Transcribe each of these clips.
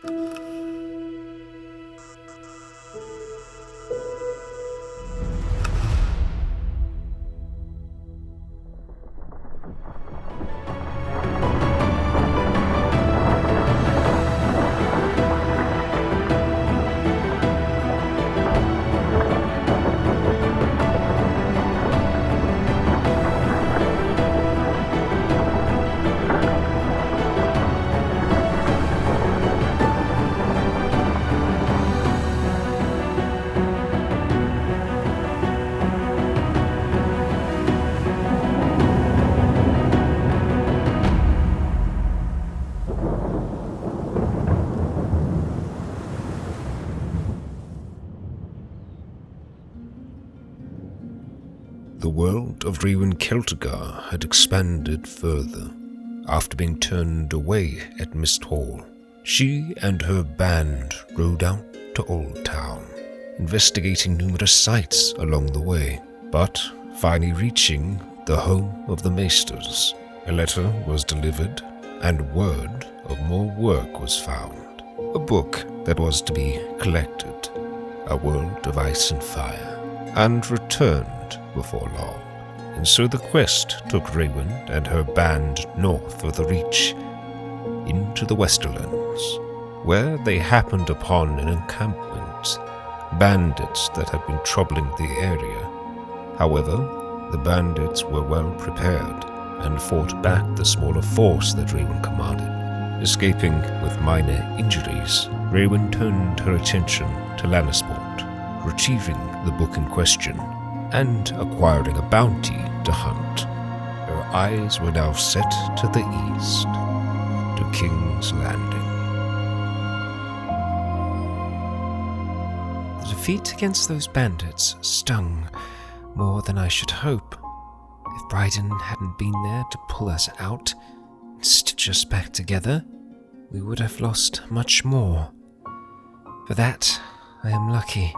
The world of Raewyn Celtigar had expanded further. After being turned away at Mist Hall, she and her band rode out to Old Town, investigating numerous sites along the way, but finally reaching the home of the Maesters. A letter was delivered, and word of more work was found. A book that was to be collected, A World of Ice and Fire, and returned before long. And so the quest took Raewyn and her band north of the Reach, into the Westerlands, where they happened upon an encampment, bandits that had been troubling the area. However, the bandits were well prepared and fought back the smaller force that Raewyn commanded. Escaping with minor injuries, Raewyn turned her attention to Lannisport, retrieving the book in question and acquiring a bounty to hunt. Her eyes were now set to the east, to King's Landing. The defeat against those bandits stung more than I should hope. If Bryden hadn't been there to pull us out and stitch us back together, we would have lost much more. For that, I am lucky,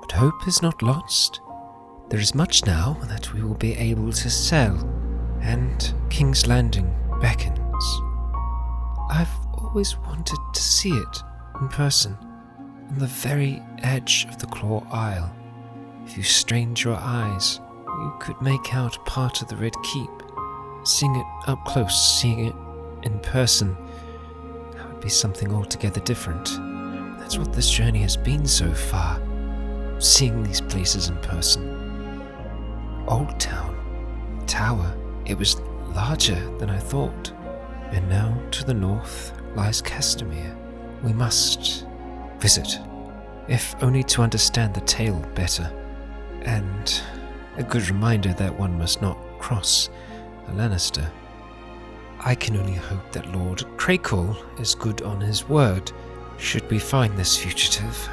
but hope is not lost. There is much now that we will be able to sell, and King's Landing beckons. I've always wanted to see it in person, on the very edge of the Claw Isle. If you strained your eyes, you could make out part of the Red Keep. Seeing it up close, seeing it in person, that would be something altogether different. That's what this journey has been so far, seeing these places in person. Old Town, Tower, it was larger than I thought. And now to the north lies Castamere. We must visit, if only to understand the tale better, and a good reminder that one must not cross a Lannister. I can only hope that Lord Crakehall is good on his word. Should we find this fugitive,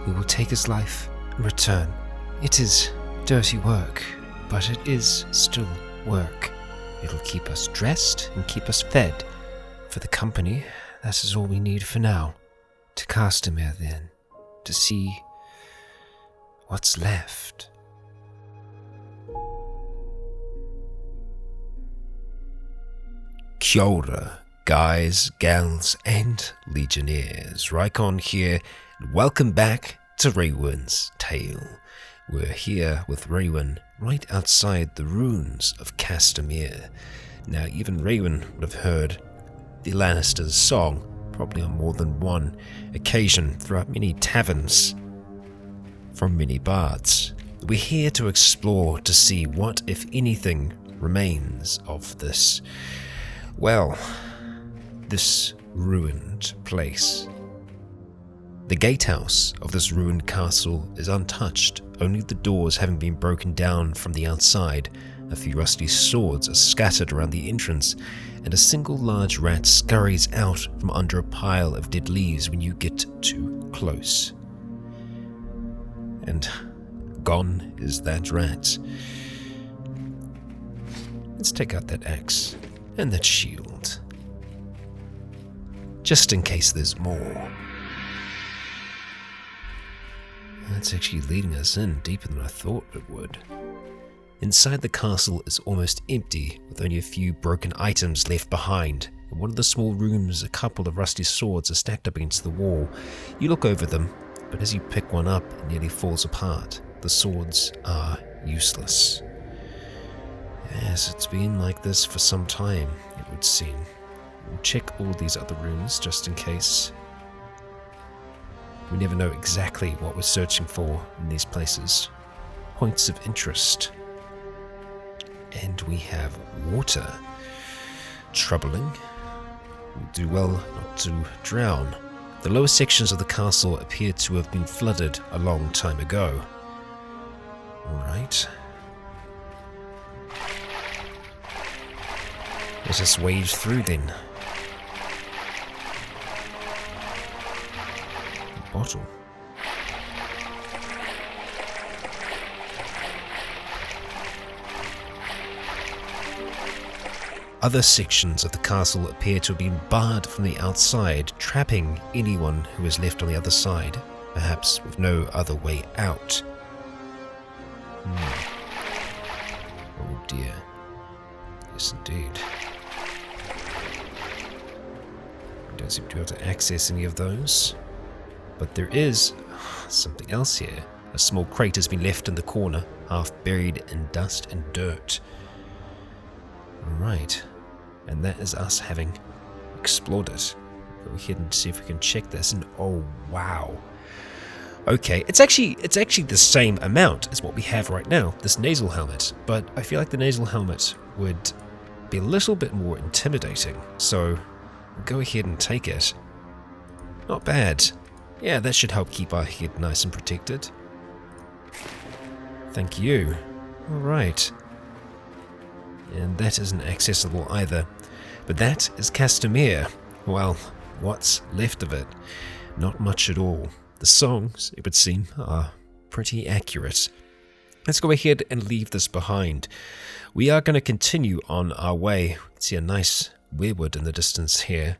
we will take his life and return. It is dirty work, but it is still work. It'll keep us dressed and keep us fed. For the company, that is all we need for now. To Castamere then, to see what's left. Kia ora, guys, gals, and legionnaires. Raikon here, and welcome back to Raewyn's Tale. We're here with Raewyn right outside the ruins of Castamere. Now, even Raewyn would have heard the Lannisters' song, probably on more than one occasion throughout many taverns from many bards. We're here to explore to see what, if anything, remains of this, well, this ruined place. The gatehouse of this ruined castle is untouched, only the doors having been broken down from the outside. A few rusty swords are scattered around the entrance, and a single large rat scurries out from under a pile of dead leaves when you get too close. And gone is that rat. Let's take out that axe and that shield, just in case there's more. That's actually leading us in deeper than I thought it would. Inside the castle is almost empty, with only a few broken items left behind, In one of the small rooms, a couple of rusty swords are stacked up against the wall. You look over them, but as you pick one up, it nearly falls apart. The swords are useless. Yes, it's been like this for some time, it would seem. We'll check all these other rooms just in case. We never know exactly what we're searching for in these places. Points of interest. And we have water. Troubling. We'll do well not to drown. The lower sections of the castle appear to have been flooded a long time ago. Alright. Let us wade through then. Bottle. Other sections of the castle appear to have been barred from the outside, trapping anyone who is left on the other side, perhaps with no other way out. Oh dear. Yes, indeed. We don't seem to be able to access any of those. But there is something else here. A small crate has been left in the corner, half buried in dust and dirt. Right, and that is us having explored it. Go ahead and see if we can check this, and oh wow. Okay, it's actually the same amount as what we have right now, this nasal helmet, but I feel like the nasal helmet would be a little bit more intimidating, so we'll go ahead and take it. Not bad. Yeah, that should help keep our head nice and protected. Thank you. Alright. And that isn't accessible either. But that is Castamere. Well, what's left of it? Not much at all. The songs, it would seem, are pretty accurate. Let's go ahead and leave this behind. We are going to continue on our way. You can see a nice weirwood in the distance here.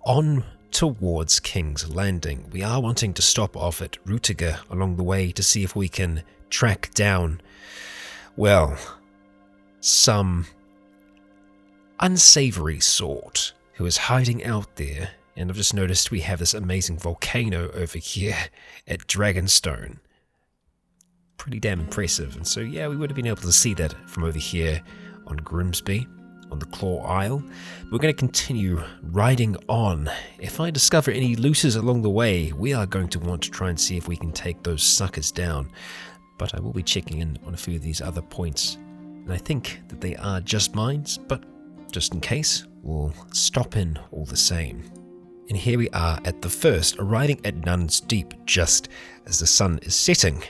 On towards King's Landing. We are wanting to stop off at Ruettiger along the way to see if we can track down, well, some unsavory sort who is hiding out there. And I've just noticed we have this amazing volcano over here at Dragonstone. Pretty damn impressive. And so, yeah, we would have been able to see that from over here on Grimsby, on the Claw Isle. We're going to continue riding on. If I discover any looters along the way, we are going to want to try and see if we can take those suckers down. But I will be checking in on a few of these other points. And I think that they are just mines, but just in case, we'll stop in all the same. And here we are at the first, arriving at Nuns Deep just as the sun is setting.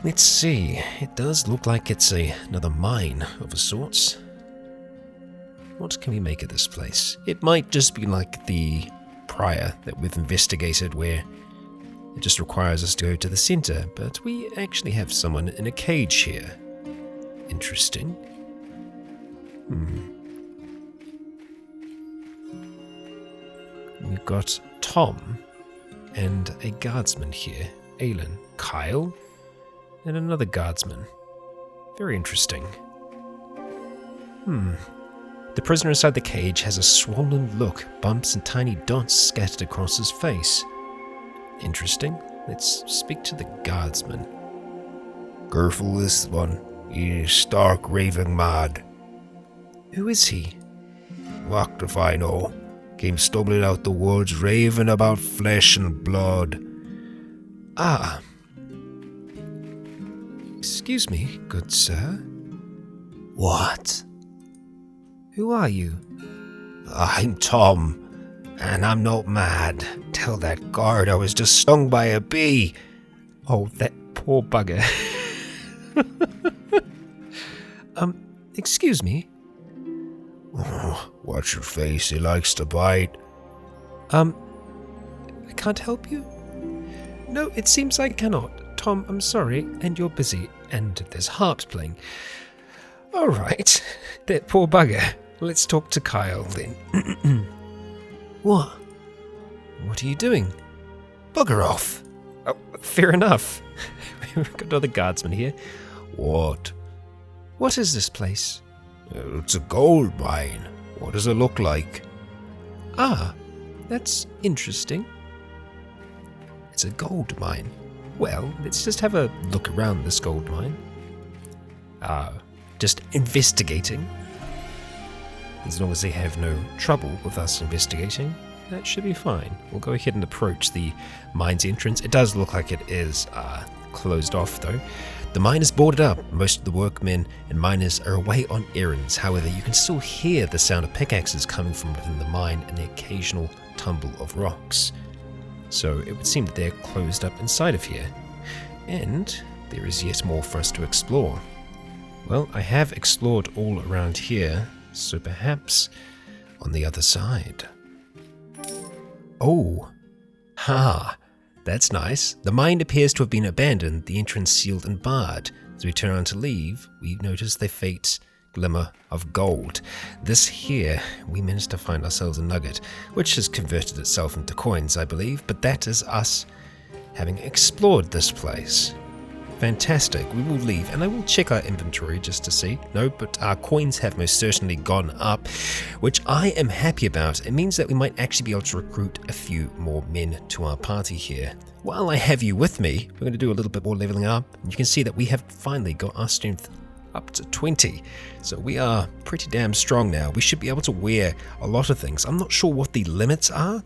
Let's see, it does look like it's another mine of a sorts. What can we make of this place? It might just be like the prior that we've investigated where it just requires us to go to the center, but we actually have someone in a cage here. Interesting. We've got Tom and a guardsman here, Aelin, Kyle, and another guardsman. Very interesting. The prisoner inside the cage has a swollen look, bumps and tiny dots scattered across his face. Interesting. Let's speak to the guardsman. Careful this one. He is stark raving mad. Who is he? Walked if I know. Came stumbling out the woods, raving about flesh and blood. Ah. Excuse me, good sir. What? Who are you? I'm Tom, and I'm not mad. Tell that guard I was just stung by a bee. Oh, that poor bugger. Excuse me? Oh, watch your face, he likes to bite. I can't help you? No, it seems I cannot. Tom, I'm sorry, and you're busy, and there's harps playing. Alright, that poor bugger. Let's talk to Kyle then. What? What are you doing? Bugger off. Oh, fair enough. We've got another guardsman here. What? What is this place? It's a gold mine. What does it look like? Ah, that's interesting. It's a gold mine. Well, let's just have a look around this gold mine. Just investigating. As long as they have no trouble with us investigating, that should be fine. We'll go ahead and approach the mine's entrance. It does look like it is closed off though. The mine is boarded up. Most of the workmen and miners are away on errands. However, you can still hear the sound of pickaxes coming from within the mine and the occasional tumble of rocks. So it would seem that they're closed up inside of here. And there is yet more for us to explore. Well, I have explored all around here, so perhaps on the other side. Oh, that's nice. The mine appears to have been abandoned, the entrance sealed and barred. As we turn around to leave, we notice the faint glimmer of gold. This here, we managed to find ourselves a nugget, which has converted itself into coins, I believe, but that is us having explored this place. Fantastic. We will leave, and I will check our inventory just to see. No, but our coins have most certainly gone up, which I am happy about. It means that we might actually be able to recruit a few more men to our party here. While I have you with me, we're going to do a little bit more leveling up, and you can see that we have finally got our strength up to 20. So we are pretty damn strong now. We should be able to wear a lot of things. I'm not sure what the limits are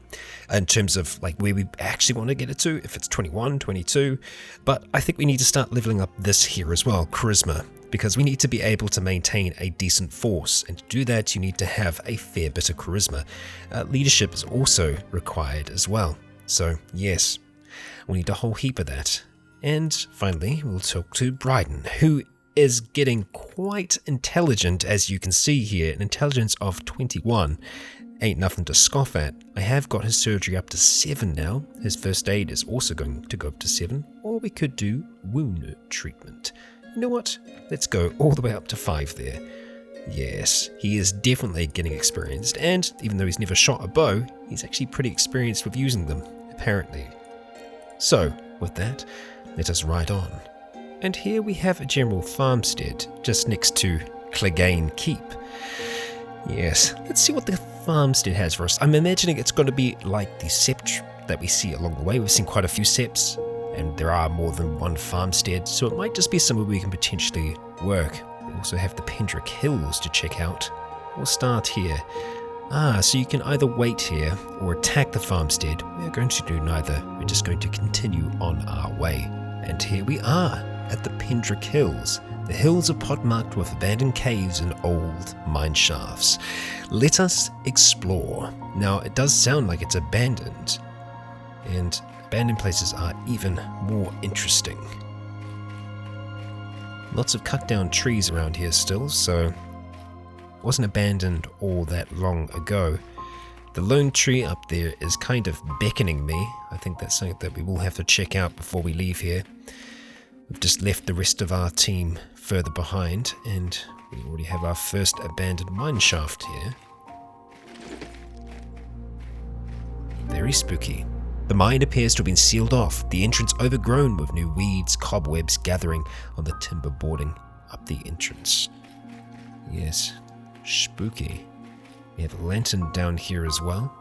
in terms of like where we actually want to get it to, if it's 21, 22, but I think we need to start leveling up this here as well, charisma, because we need to be able to maintain a decent force, and to do that you need to have a fair bit of charisma. Leadership is also required as well. So yes, we need a whole heap of that. And finally, we'll talk to Bryden, who is getting quite intelligent, as you can see here, an intelligence of 21. Ain't nothing to scoff at. I have got his surgery up to 7 now. His first aid is also going to go up to 7, or we could do wound treatment. You know what? Let's go all the way up to 5 there. Yes, he is definitely getting experienced, and even though he's never shot a bow, he's actually pretty experienced with using them, apparently. So, with that, let us ride on. And here we have a general farmstead just next to Clegane Keep. Yes, let's see what the farmstead has for us. I'm imagining it's going to be like the sept that we see along the way. We've seen quite a few septs, and there are more than one farmstead, so it might just be somewhere we can potentially work. We also have the Pendrick Hills to check out. We'll start here. So you can either wait here or attack the farmstead. We're going to do neither. We're just going to continue on our way. And here we are at the Pendrick Hills. The hills are pockmarked with abandoned caves and old mine shafts. Let us explore. Now, it does sound like it's abandoned, and abandoned places are even more interesting. Lots of cut down trees around here still, so it wasn't abandoned all that long ago. The lone tree up there is kind of beckoning me. I think that's something that we will have to check out before we leave here. We've just left the rest of our team further behind, and we already have our first abandoned mine shaft here. Very spooky. The mine appears to have been sealed off, the entrance overgrown with new weeds, cobwebs gathering on the timber boarding up the entrance. Yes, spooky. We have a lantern down here as well.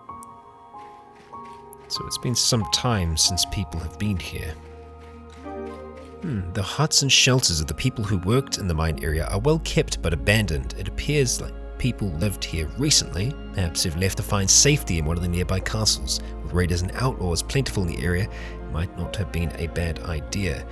So it's been some time since people have been here. The huts and shelters of the people who worked in the mine area are well kept but abandoned. It appears like people lived here recently. Perhaps they've left to find safety in one of the nearby castles. With raiders and outlaws plentiful in the area, it might not have been a bad idea.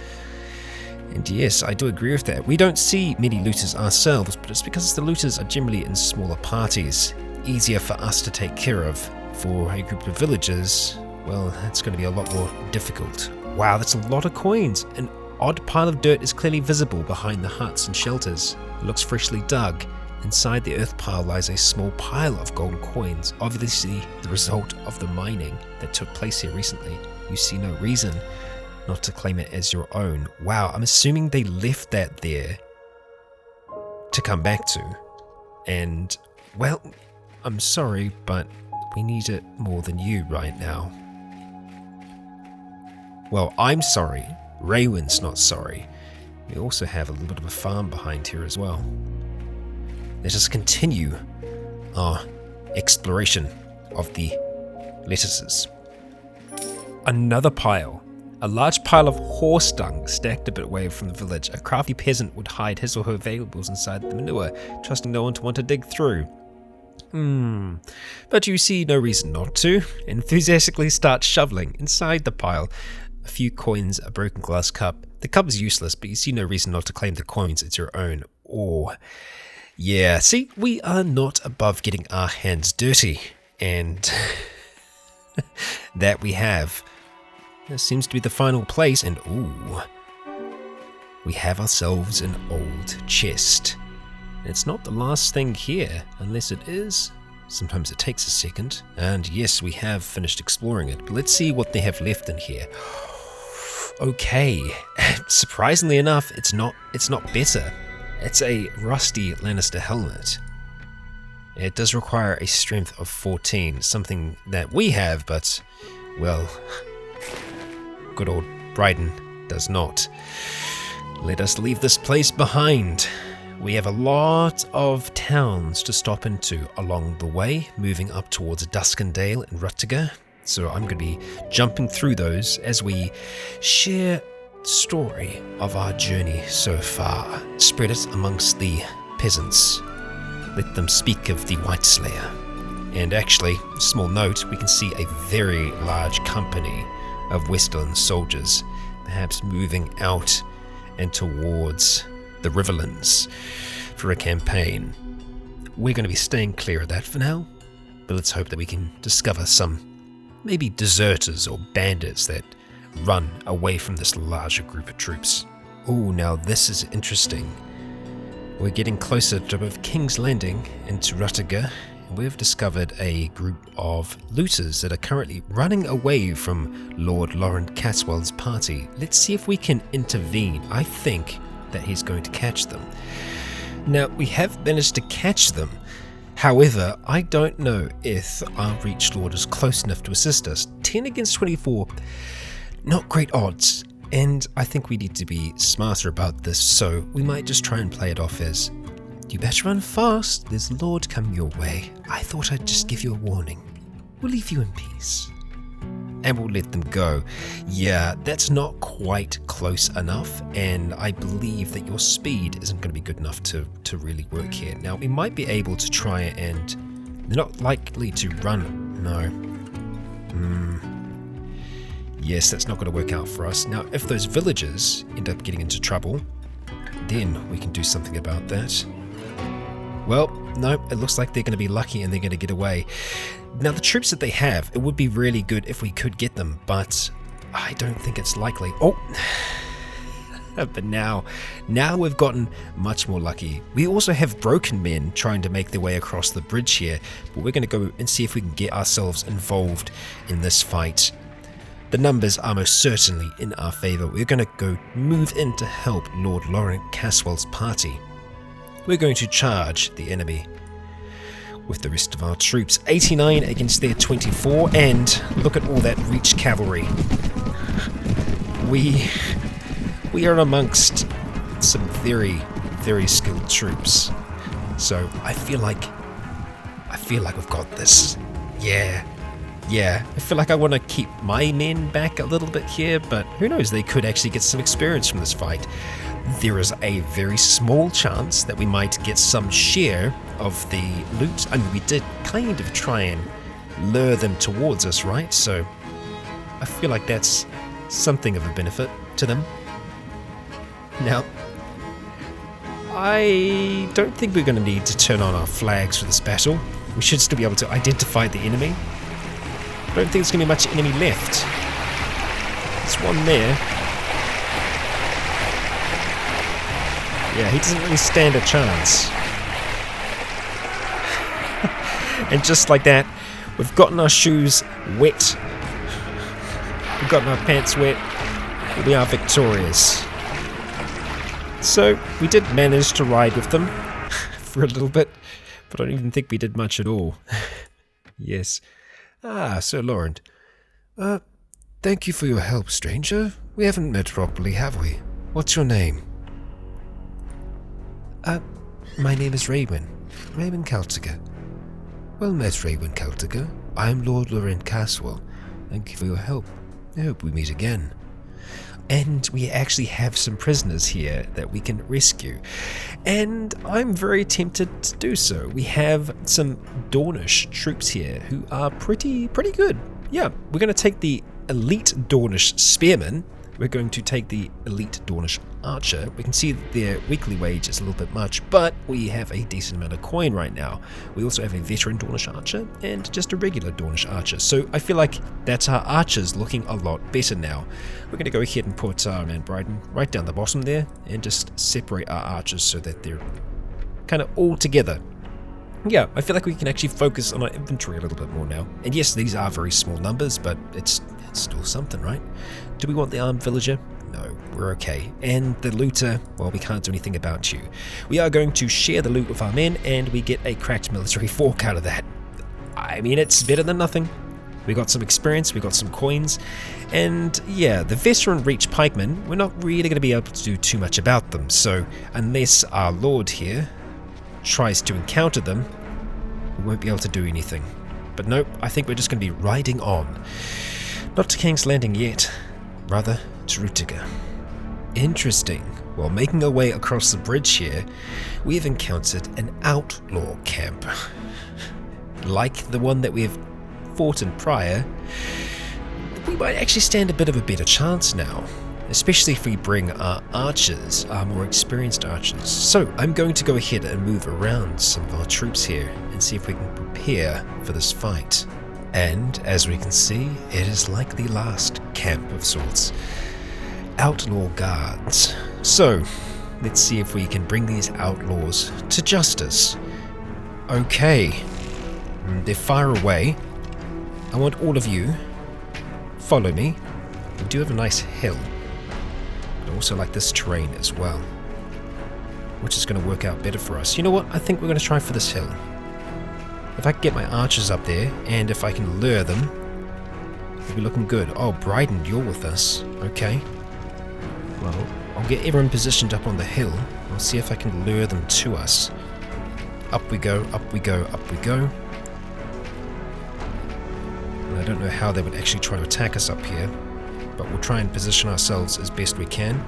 And yes, I do agree with that. We don't see many looters ourselves, but it's because the looters are generally in smaller parties. Easier for us to take care of. For a group of villagers, well, that's going to be a lot more difficult. Wow, that's a lot of coins. An odd pile of dirt is clearly visible behind the huts and shelters. It looks freshly dug. Inside the earth pile lies a small pile of golden coins, obviously the result of the mining that took place here recently. You see no reason not to claim it as your own. Wow, I'm assuming they left that there to come back to. And, well, I'm sorry, but we need it more than you right now. Well, I'm sorry. Raewyn's not sorry. We also have a little bit of a farm behind here as well. Let us continue our exploration of the lettuces. Another pile. A large pile of horse dung stacked a bit away from the village. A crafty peasant would hide his or her valuables inside the manure, trusting no one to want to dig through. But you see no reason not to. Enthusiastically start shoveling inside the pile. A few coins, a broken glass cup. The cup is useless, but you see no reason not to claim the coins as your own. Or, yeah, see, we are not above getting our hands dirty. And that we have. This seems to be the final place, and ooh, we have ourselves an old chest. It's not the last thing here, unless it is. Sometimes it takes a second. And yes, we have finished exploring it, but let's see what they have left in here. Okay, surprisingly enough, it's not better. It's a rusty Lannister helmet. It does require a strength of 14, something that we have, but, well, good old Bryden does not. Let us leave this place behind. We have a lot of towns to stop into along the way, moving up towards Dusk and Dale and Ruettiger. So I'm going to be jumping through those as we share the story of our journey so far. Spread it amongst the peasants. Let them speak of the White Slayer. And actually, small note, we can see a very large company of Western soldiers, perhaps moving out and towards the Riverlands for a campaign. We're going to be staying clear of that for now, but let's hope that we can discover some maybe deserters or bandits that run away from this larger group of troops. Oh, now this is interesting. We're getting closer to both King's Landing and to Ruettiger, and we've discovered a group of looters that are currently running away from Lord Laurent Caswell's party. Let's see if we can intervene. I think that he's going to catch them. Now, we have managed to catch them. However, I don't know if our Reach Lord is close enough to assist us. 10 against 24, not great odds. And I think we need to be smarter about this, so we might just try and play it off as, you better run fast, there's a lord coming your way. I thought I'd just give you a warning. We'll leave you in peace. And we'll let them go. Yeah, that's not quite close enough, and I believe that your speed isn't going to be good enough to really work here. Now, we might be able to try and... They're not likely to run. No. Yes, that's not going to work out for us. Now, if those villagers end up getting into trouble, then we can do something about that. Well, no, it looks like they're going to be lucky and they're going to get away. Now, the troops that they have, it would be really good if we could get them, but I don't think it's likely. Oh, but now we've gotten much more lucky. We also have broken men trying to make their way across the bridge here, but we're going to go and see if we can get ourselves involved in this fight. The numbers are most certainly in our favor. We're going to go move in to help Lord Laurent Caswell's party. We're going to charge the enemy with the rest of our troops. 89 against their 24, and look at all that Reach cavalry. We are amongst some very, very skilled troops. So I feel like we've got this. Yeah. I feel like I want to keep my men back a little bit here, but who knows, they could actually get some experience from this fight. There is a very small chance that we might get some share of the loot. I mean, we did kind of try and lure them towards us, right? So I feel like that's something of a benefit to them. Now, I don't think we're going to need to turn on our flags for this battle. We should still be able to identify the enemy. I don't think there's going to be much enemy left. There's one there. Yeah, he doesn't really stand a chance. And just like that, we've gotten our shoes wet. We've gotten our pants wet. We are victorious. So, we did manage to ride with them for a little bit, but I don't even think we did much at all. Yes. Ah, Sir Laurent. Thank you for your help, stranger. We haven't met properly, have we? What's your name? My name is Raewyn Celtigar. Well met, Raewyn Celtigar. I am Lord Loren Caswell. Thank you for your help. I hope we meet again. And we actually have some prisoners here that we can rescue. And I'm very tempted to do so. We have some Dornish troops here who are pretty good. Yeah, we're going to take the elite Dornish spearmen. We're going to take the elite Dornish archer. We can see that their weekly wage is a little bit much, but we have a decent amount of coin right now. We also have a veteran Dornish archer and just a regular Dornish archer. So I feel like that's our archers looking a lot better now. We're going to go ahead and put our man Bryden right down the bottom there and just separate our archers so that they're kind of all together. Yeah, I feel like we can actually focus on our infantry a little bit more now. And yes, these are very small numbers, but it's still something, right? Do we want the armed villager? No, we're okay. And the looter, well, we can't do anything about you. We are going to share the loot with our men, and we get a cracked military fork out of that. I mean, it's better than nothing. We got some experience, we got some coins, and yeah, the veteran reach pikemen, we're not really going to be able to do too much about them, so unless our lord here tries to encounter them, we won't be able to do anything. But nope, I think we're just going to be riding on. Not to King's Landing yet, rather to Ruettiger. Interesting. While making our way across the bridge here, we have encountered an outlaw camp. Like the one that we have fought in prior, we might actually stand a bit of a better chance now. Especially if we bring our archers, our more experienced archers. So I'm going to go ahead and move around some of our troops here and see if we can prepare for this fight. And as we can see, it is like the last camp of sorts. Outlaw guards. So let's see if we can bring these outlaws to justice. Okay, they're far away. I want all of you, follow me. We do have a nice hill. I also like this terrain as well, which is going to work out better for us. You know what? I think we're going to try for this hill. If I can get my archers up there, and if I can lure them, we'll be looking good. Oh, Bryden, you're with us. Okay. Well, I'll get everyone positioned up on the hill. I'll see if I can lure them to us. Up we go, up we go, up we go. And I don't know how they would actually try to attack us up here, but we'll try and position ourselves as best we can.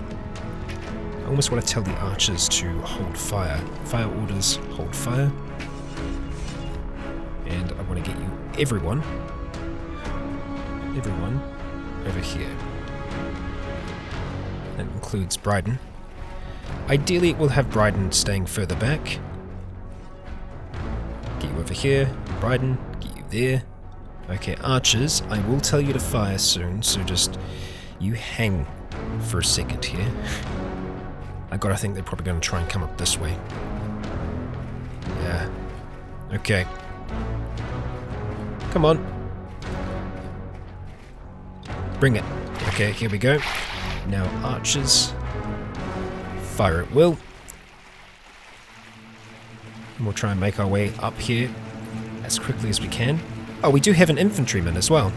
I almost want to tell the archers to hold fire. Fire orders, hold fire. And I want to get you everyone over here. That includes Bryden. Ideally, we'll have Bryden staying further back. Get you over here, Bryden, get you there. Okay, archers, I will tell you to fire soon, so just you hang for a second here. I gotta think they're probably gonna try and come up this way. Yeah. Okay. Come on. Bring it. Okay, here we go. Now archers, fire at will. And we'll try and make our way up here as quickly as we can. Oh, we do have an infantryman as well.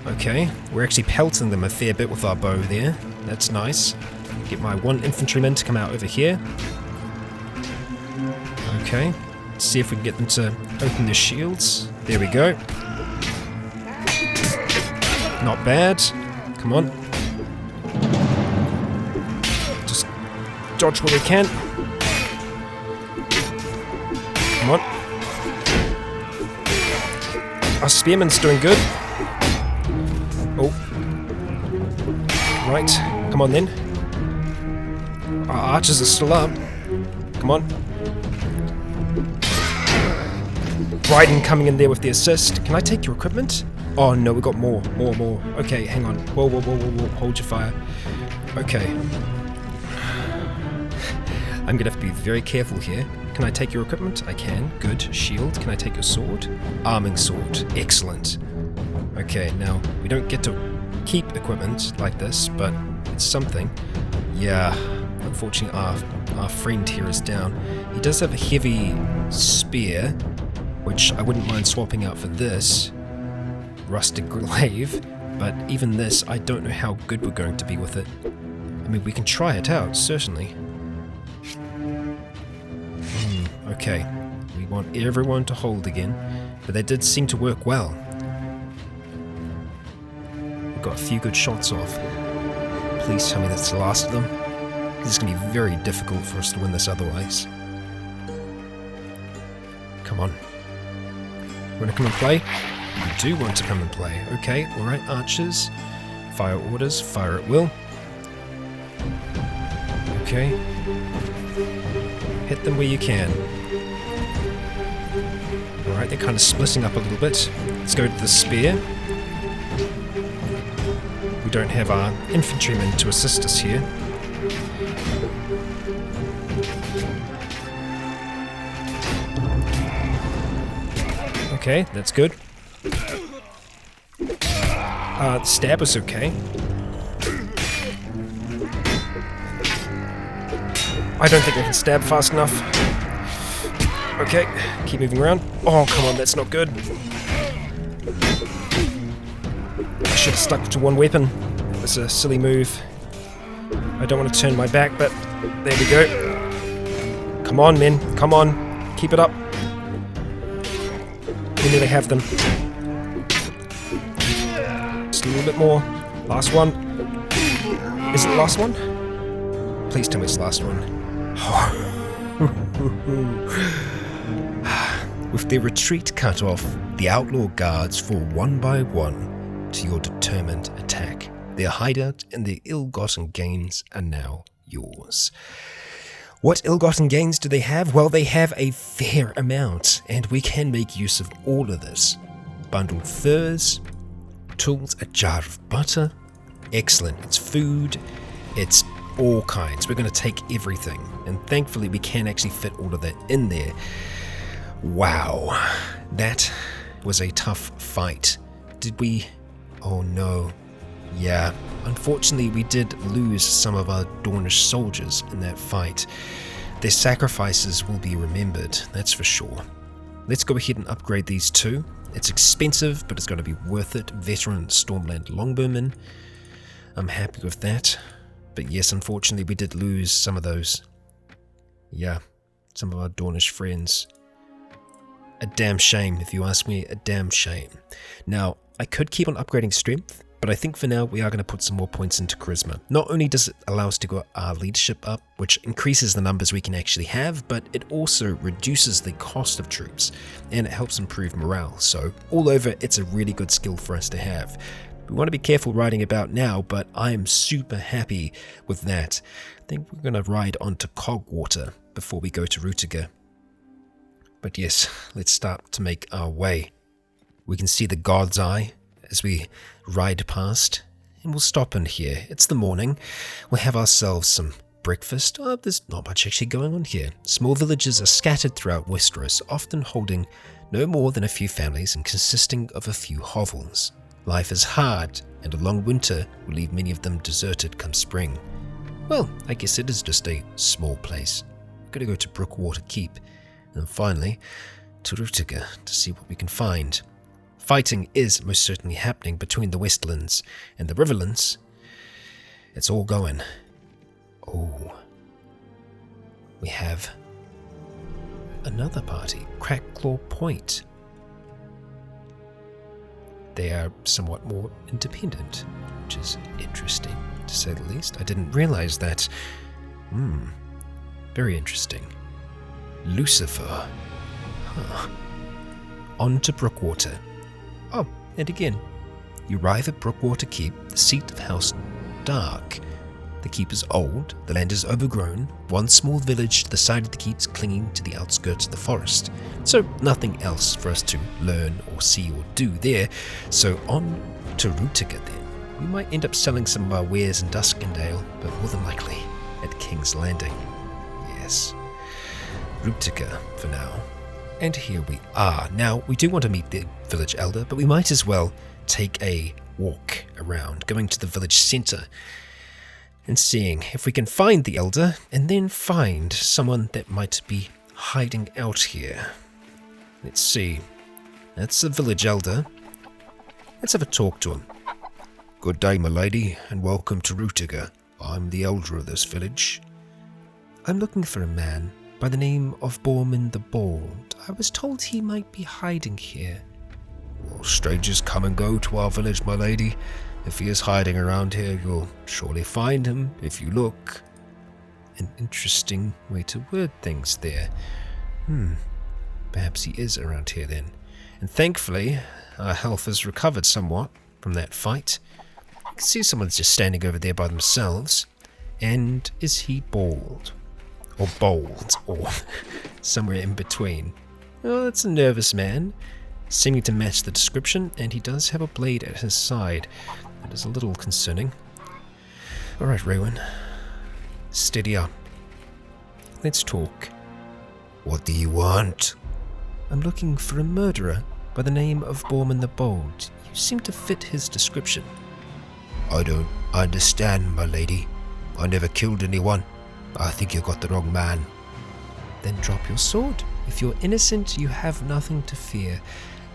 Okay, we're actually pelting them a fair bit with our bow there. That's nice. Get my one infantryman to come out over here. Okay, let's see if we can get them to open their shields. There we go. Not bad. Come on. Just dodge what we can. Come on. Our spearman's doing good. Oh. Right. Come on then. Our archers are still up. Come on. Bryden coming in there with the assist. Can I take your equipment? Oh no, we got more. Okay, hang on. Whoa. Hold your fire. Okay. I'm gonna have to be very careful here. Can I take your equipment? I can. Good. Shield. Can I take your sword? Arming sword. Excellent. Okay, now, we don't get to keep equipment like this, but it's something. Yeah, unfortunately our friend here is down. He does have a heavy spear, which I wouldn't mind swapping out for this rustic glaive, but even this, I don't know how good we're going to be with it. I mean, we can try it out, certainly. Okay, we want everyone to hold again, but that did seem to work well. We got a few good shots off. Please tell me that's the last of them, because it's going to be very difficult for us to win this otherwise. Come on. Want to come and play? You do want to come and play. Okay, alright, archers. Fire orders, fire at will. Okay. Hit them where you can. Alright, they're kind of splitting up a little bit. Let's go to the spear. We don't have our infantrymen to assist us here. Okay, that's good. The stab was okay. I don't think I can stab fast enough. Okay, keep moving around. Oh, come on, that's not good. I should have stuck to one weapon. That was a silly move. I don't want to turn my back, but there we go. Come on, men. Come on. Keep it up. We nearly have them. Just a little bit more. Last one. Is it the last one? Please tell me it's the last one. With their retreat cut off, the outlaw guards fall one by one to your determined attack. Their hideout and their ill-gotten gains are now yours. What ill-gotten gains do they have? Well, they have a fair amount, and we can make use of all of this. Bundled furs, tools, a jar of butter. Excellent. It's food. It's all kinds. We're going to take everything, and thankfully we can actually fit all of that in there. Wow. That was a tough fight. Did we... Oh no. Yeah, unfortunately we did lose some of our Dornish soldiers in that fight. Their sacrifices will be remembered, that's for sure. Let's go ahead and upgrade these two. It's expensive, but it's going to be worth it. Veteran Stormland Longbowmen. I'm happy with that. But yes, unfortunately we did lose some of those. Yeah, some of our Dornish friends. A damn shame, if you ask me, a damn shame. Now, I could keep on upgrading strength, but I think for now we are going to put some more points into charisma. Not only does it allow us to go our leadership up, which increases the numbers we can actually have, but it also reduces the cost of troops, and it helps improve morale. So all over, it's a really good skill for us to have. We want to be careful riding about now, but I am super happy with that. I think we're going to ride on to Cogwater before we go to Ruettiger. But yes, let's start to make our way. We can see the God's Eye as we ride past, and we'll stop in here. It's the morning. We'll have ourselves some breakfast. Oh, there's not much actually going on here. Small villages are scattered throughout Westeros, often holding no more than a few families and consisting of a few hovels. Life is hard, and a long winter will leave many of them deserted come spring. Well, I guess it is just a small place. We're going to go to Brookwater Keep, and then finally to Ruettiger to see what we can find. Fighting is most certainly happening between the Westlands and the Riverlands. It's all going. Oh, we have another party, Crackclaw Point. They are somewhat more independent, which is interesting, to say the least. I didn't realize that. Very interesting. Lucifer. Huh. On to Brookwater. Oh, and again, you arrive at Brookwater Keep, the seat of House Dark. The keep is old, the land is overgrown, one small village to the side of the keep's clinging to the outskirts of the forest. So nothing else for us to learn or see or do there. So on to Ruettiger then. We might end up selling some of our wares in Dusk and Dale, but more than likely at King's Landing. Yes. Ruettiger for now. And here we are. Now, we do want to meet the village elder, but we might as well take a walk around, going to the village centre and seeing if we can find the elder, and then find someone that might be hiding out here. Let's see. That's the village elder. Let's have a talk to him. Good day, my lady, and welcome to Ruettiger. I'm the elder of this village. I'm looking for a man by the name of Borman the Bald. I was told he might be hiding here. Well, strangers come and go to our village, my lady. If he is hiding around here, you'll surely find him if you look. An interesting way to word things there. Perhaps he is around here then. And thankfully, our health has recovered somewhat from that fight. I can see someone's just standing over there by themselves. And is he bald? Or bold? Or somewhere in between? Oh, that's a nervous man, seeming to match the description, and he does have a blade at his side. That is a little concerning. Alright, Raewyn. Steady up. Let's talk. What do you want? I'm looking for a murderer by the name of Borman the Bold. You seem to fit his description. I don't understand, my lady. I never killed anyone. I think you got the wrong man. Then drop your sword. If you're innocent, you have nothing to fear.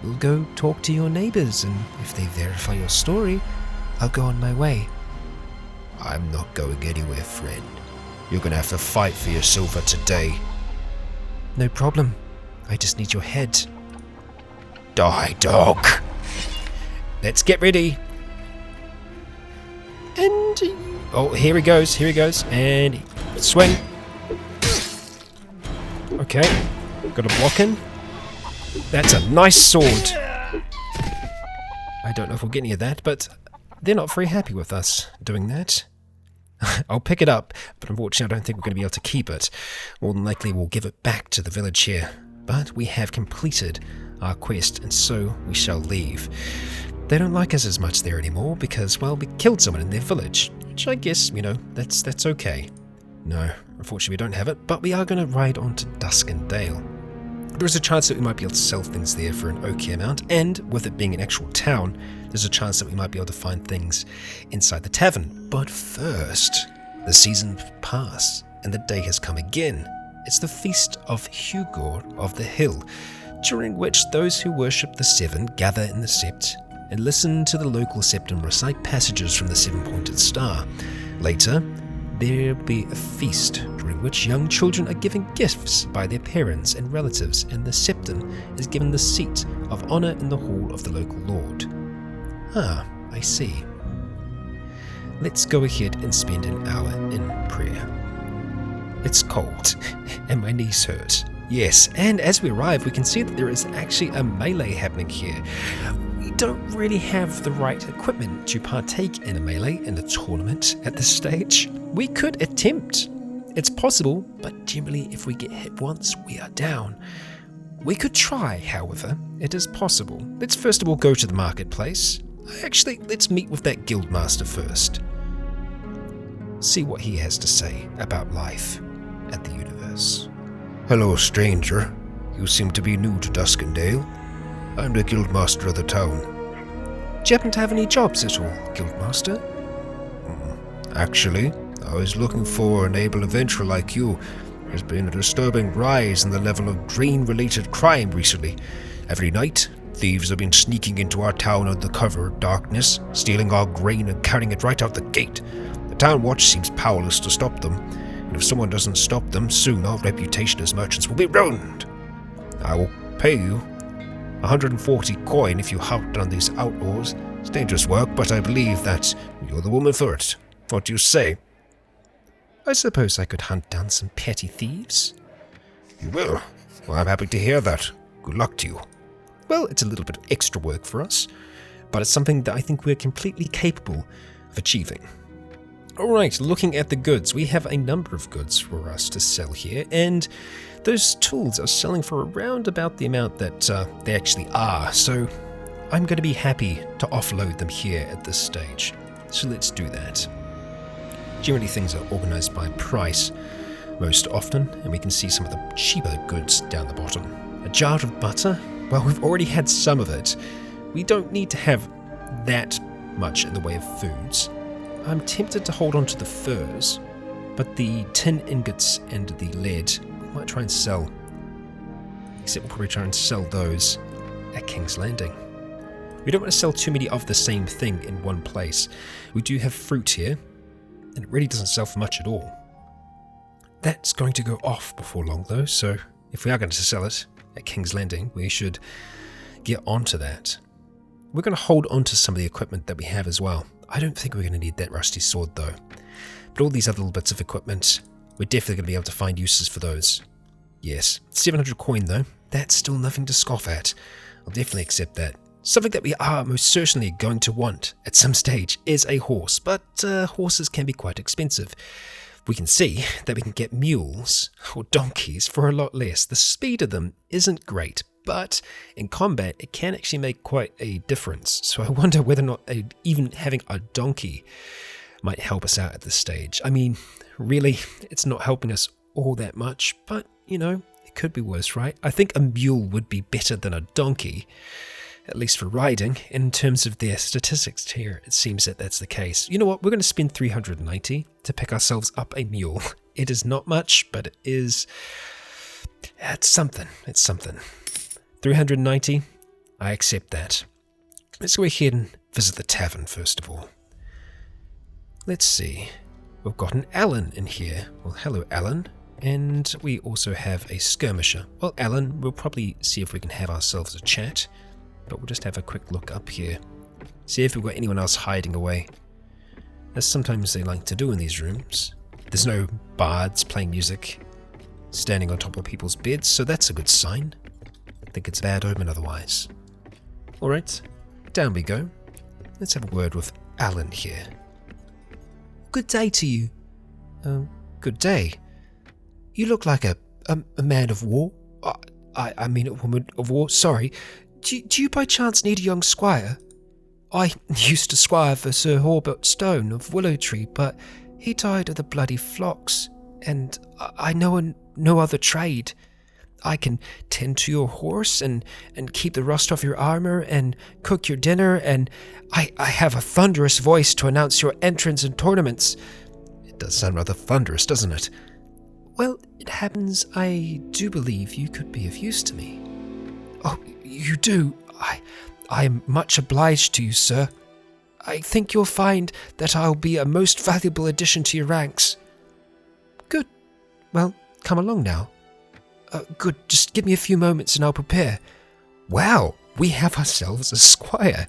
We'll go talk to your neighbors, and if they verify your story, I'll go on my way. I'm not going anywhere, friend. You're gonna have to fight for your silver today. No problem. I just need your head. Die, dog! Let's get ready. And... oh, here he goes, and swing. Okay, got a block in. That's a nice sword. I don't know if we'll get any of that, but they're not very happy with us doing that. I'll pick it up, but unfortunately I don't think we're going to be able to keep it. More than likely we'll give it back to the village here. But we have completed our quest, and so we shall leave. They don't like us as much there anymore because, well, we killed someone in their village. Which I guess, that's okay. No, unfortunately we don't have it, but we are going to ride on to Dusk and Dale. There's a chance that we might be able to sell things there for an okay amount, and with it being an actual town, there's a chance that we might be able to find things inside the tavern. But first, the season passed, and the day has come again. It's the feast of Hugor of the Hill, during which those who worship the Seven gather in the Sept and listen to the local septum recite passages from the seven-pointed star. Later, there'll be a feast during which young children are given gifts by their parents and relatives, and the septum is given the seat of honor in the hall of the local lord. Ah, I see. Let's go ahead and spend an hour in prayer. It's cold, and my knees hurt. Yes, and as we arrive, we can see that there is actually a melee happening here. We don't really have the right equipment to partake in a melee in a tournament at this stage. We could attempt. It's possible, but generally if we get hit once, we are down. We could try, however. It is possible. Let's first of all go to the marketplace. Actually, let's meet with that guildmaster first. See what he has to say about life at the universe. Hello, stranger. You seem to be new to Dusk and Dale. I'm the guildmaster of the town. Do you happen to have any jobs at all, guildmaster? Actually, I was looking for an able adventurer like you. There's been a disturbing rise in the level of grain-related crime recently. Every night, thieves have been sneaking into our town under the cover of darkness, stealing our grain and carrying it right out the gate. The town watch seems powerless to stop them, and if someone doesn't stop them, soon our reputation as merchants will be ruined. I will pay you 140 coin if you hunt down these outlaws. It's dangerous work, but I believe that you're the woman for it. What do you say? I suppose I could hunt down some petty thieves. You will? Well, I'm happy to hear that. Good luck to you. Well, it's a little bit of extra work for us, but it's something that I think we're completely capable of achieving. Alright, looking at the goods, we have a number of goods for us to sell here, and those tools are selling for around about the amount that they actually are, so I'm going to be happy to offload them here at this stage. So let's do that. Generally things are organized by price most often, and we can see some of the cheaper goods down the bottom. A jar of butter? Well, we've already had some of it. We don't need to have that much in the way of foods. I'm tempted to hold on to the furs, but the tin ingots and the lead we might try and sell. Except we'll probably try and sell those at King's Landing. We don't want to sell too many of the same thing in one place. We do have fruit here, and it really doesn't sell for much at all. That's going to go off before long, though, so if we are going to sell it at King's Landing, we should get onto that. We're going to hold on to some of the equipment that we have as well. I don't think we're going to need that rusty sword, though. But all these other little bits of equipment, we're definitely going to be able to find uses for those. Yes, 700 coin, though. That's still nothing to scoff at. I'll definitely accept that. Something that we are most certainly going to want at some stage is a horse, but horses can be quite expensive. We can see that we can get mules or donkeys for a lot less. The speed of them isn't great, but in combat it can actually make quite a difference. So I wonder whether or not even having a donkey might help us out at this stage. I mean, really, it's not helping us all that much, but, you know, it could be worse, right? I think a mule would be better than a donkey, at least for riding. In terms of their statistics here, it seems that that's the case. You know what? We're going to spend 390 to pick ourselves up a mule. It is not much, but it is... It's something. It's something. 390, I accept that. Let's go ahead and visit the tavern first of all. Let's see. We've got an Alan in here. Well, hello, Alan. And we also have a skirmisher. Well, Alan, we'll probably see if we can have ourselves a chat. But we'll just have a quick look up here. See if we've got anyone else hiding away. As sometimes they like to do in these rooms. There's no bards playing music, standing on top of people's beds, so that's a good sign. I think it's a bad omen otherwise. Alright, down we go. Let's have a word with Alan here. Good day to you. Good day. You look like a man of war. I mean a woman of war, sorry. Do you by chance need a young squire? I used to squire for Sir Horbert Stone of Willowtree, but he died of the bloody flocks, and I know no other trade. I can tend to your horse and keep the rust off your armor and cook your dinner, and I have a thunderous voice to announce your entrance in tournaments. It does sound rather thunderous, doesn't it? Well, it happens I do believe you could be of use to me. Oh, you do? I am much obliged to you, sir. I think you'll find that I'll be a most valuable addition to your ranks. Good. Well, come along now. Good, just give me a few moments and I'll prepare. Wow, we have ourselves a squire.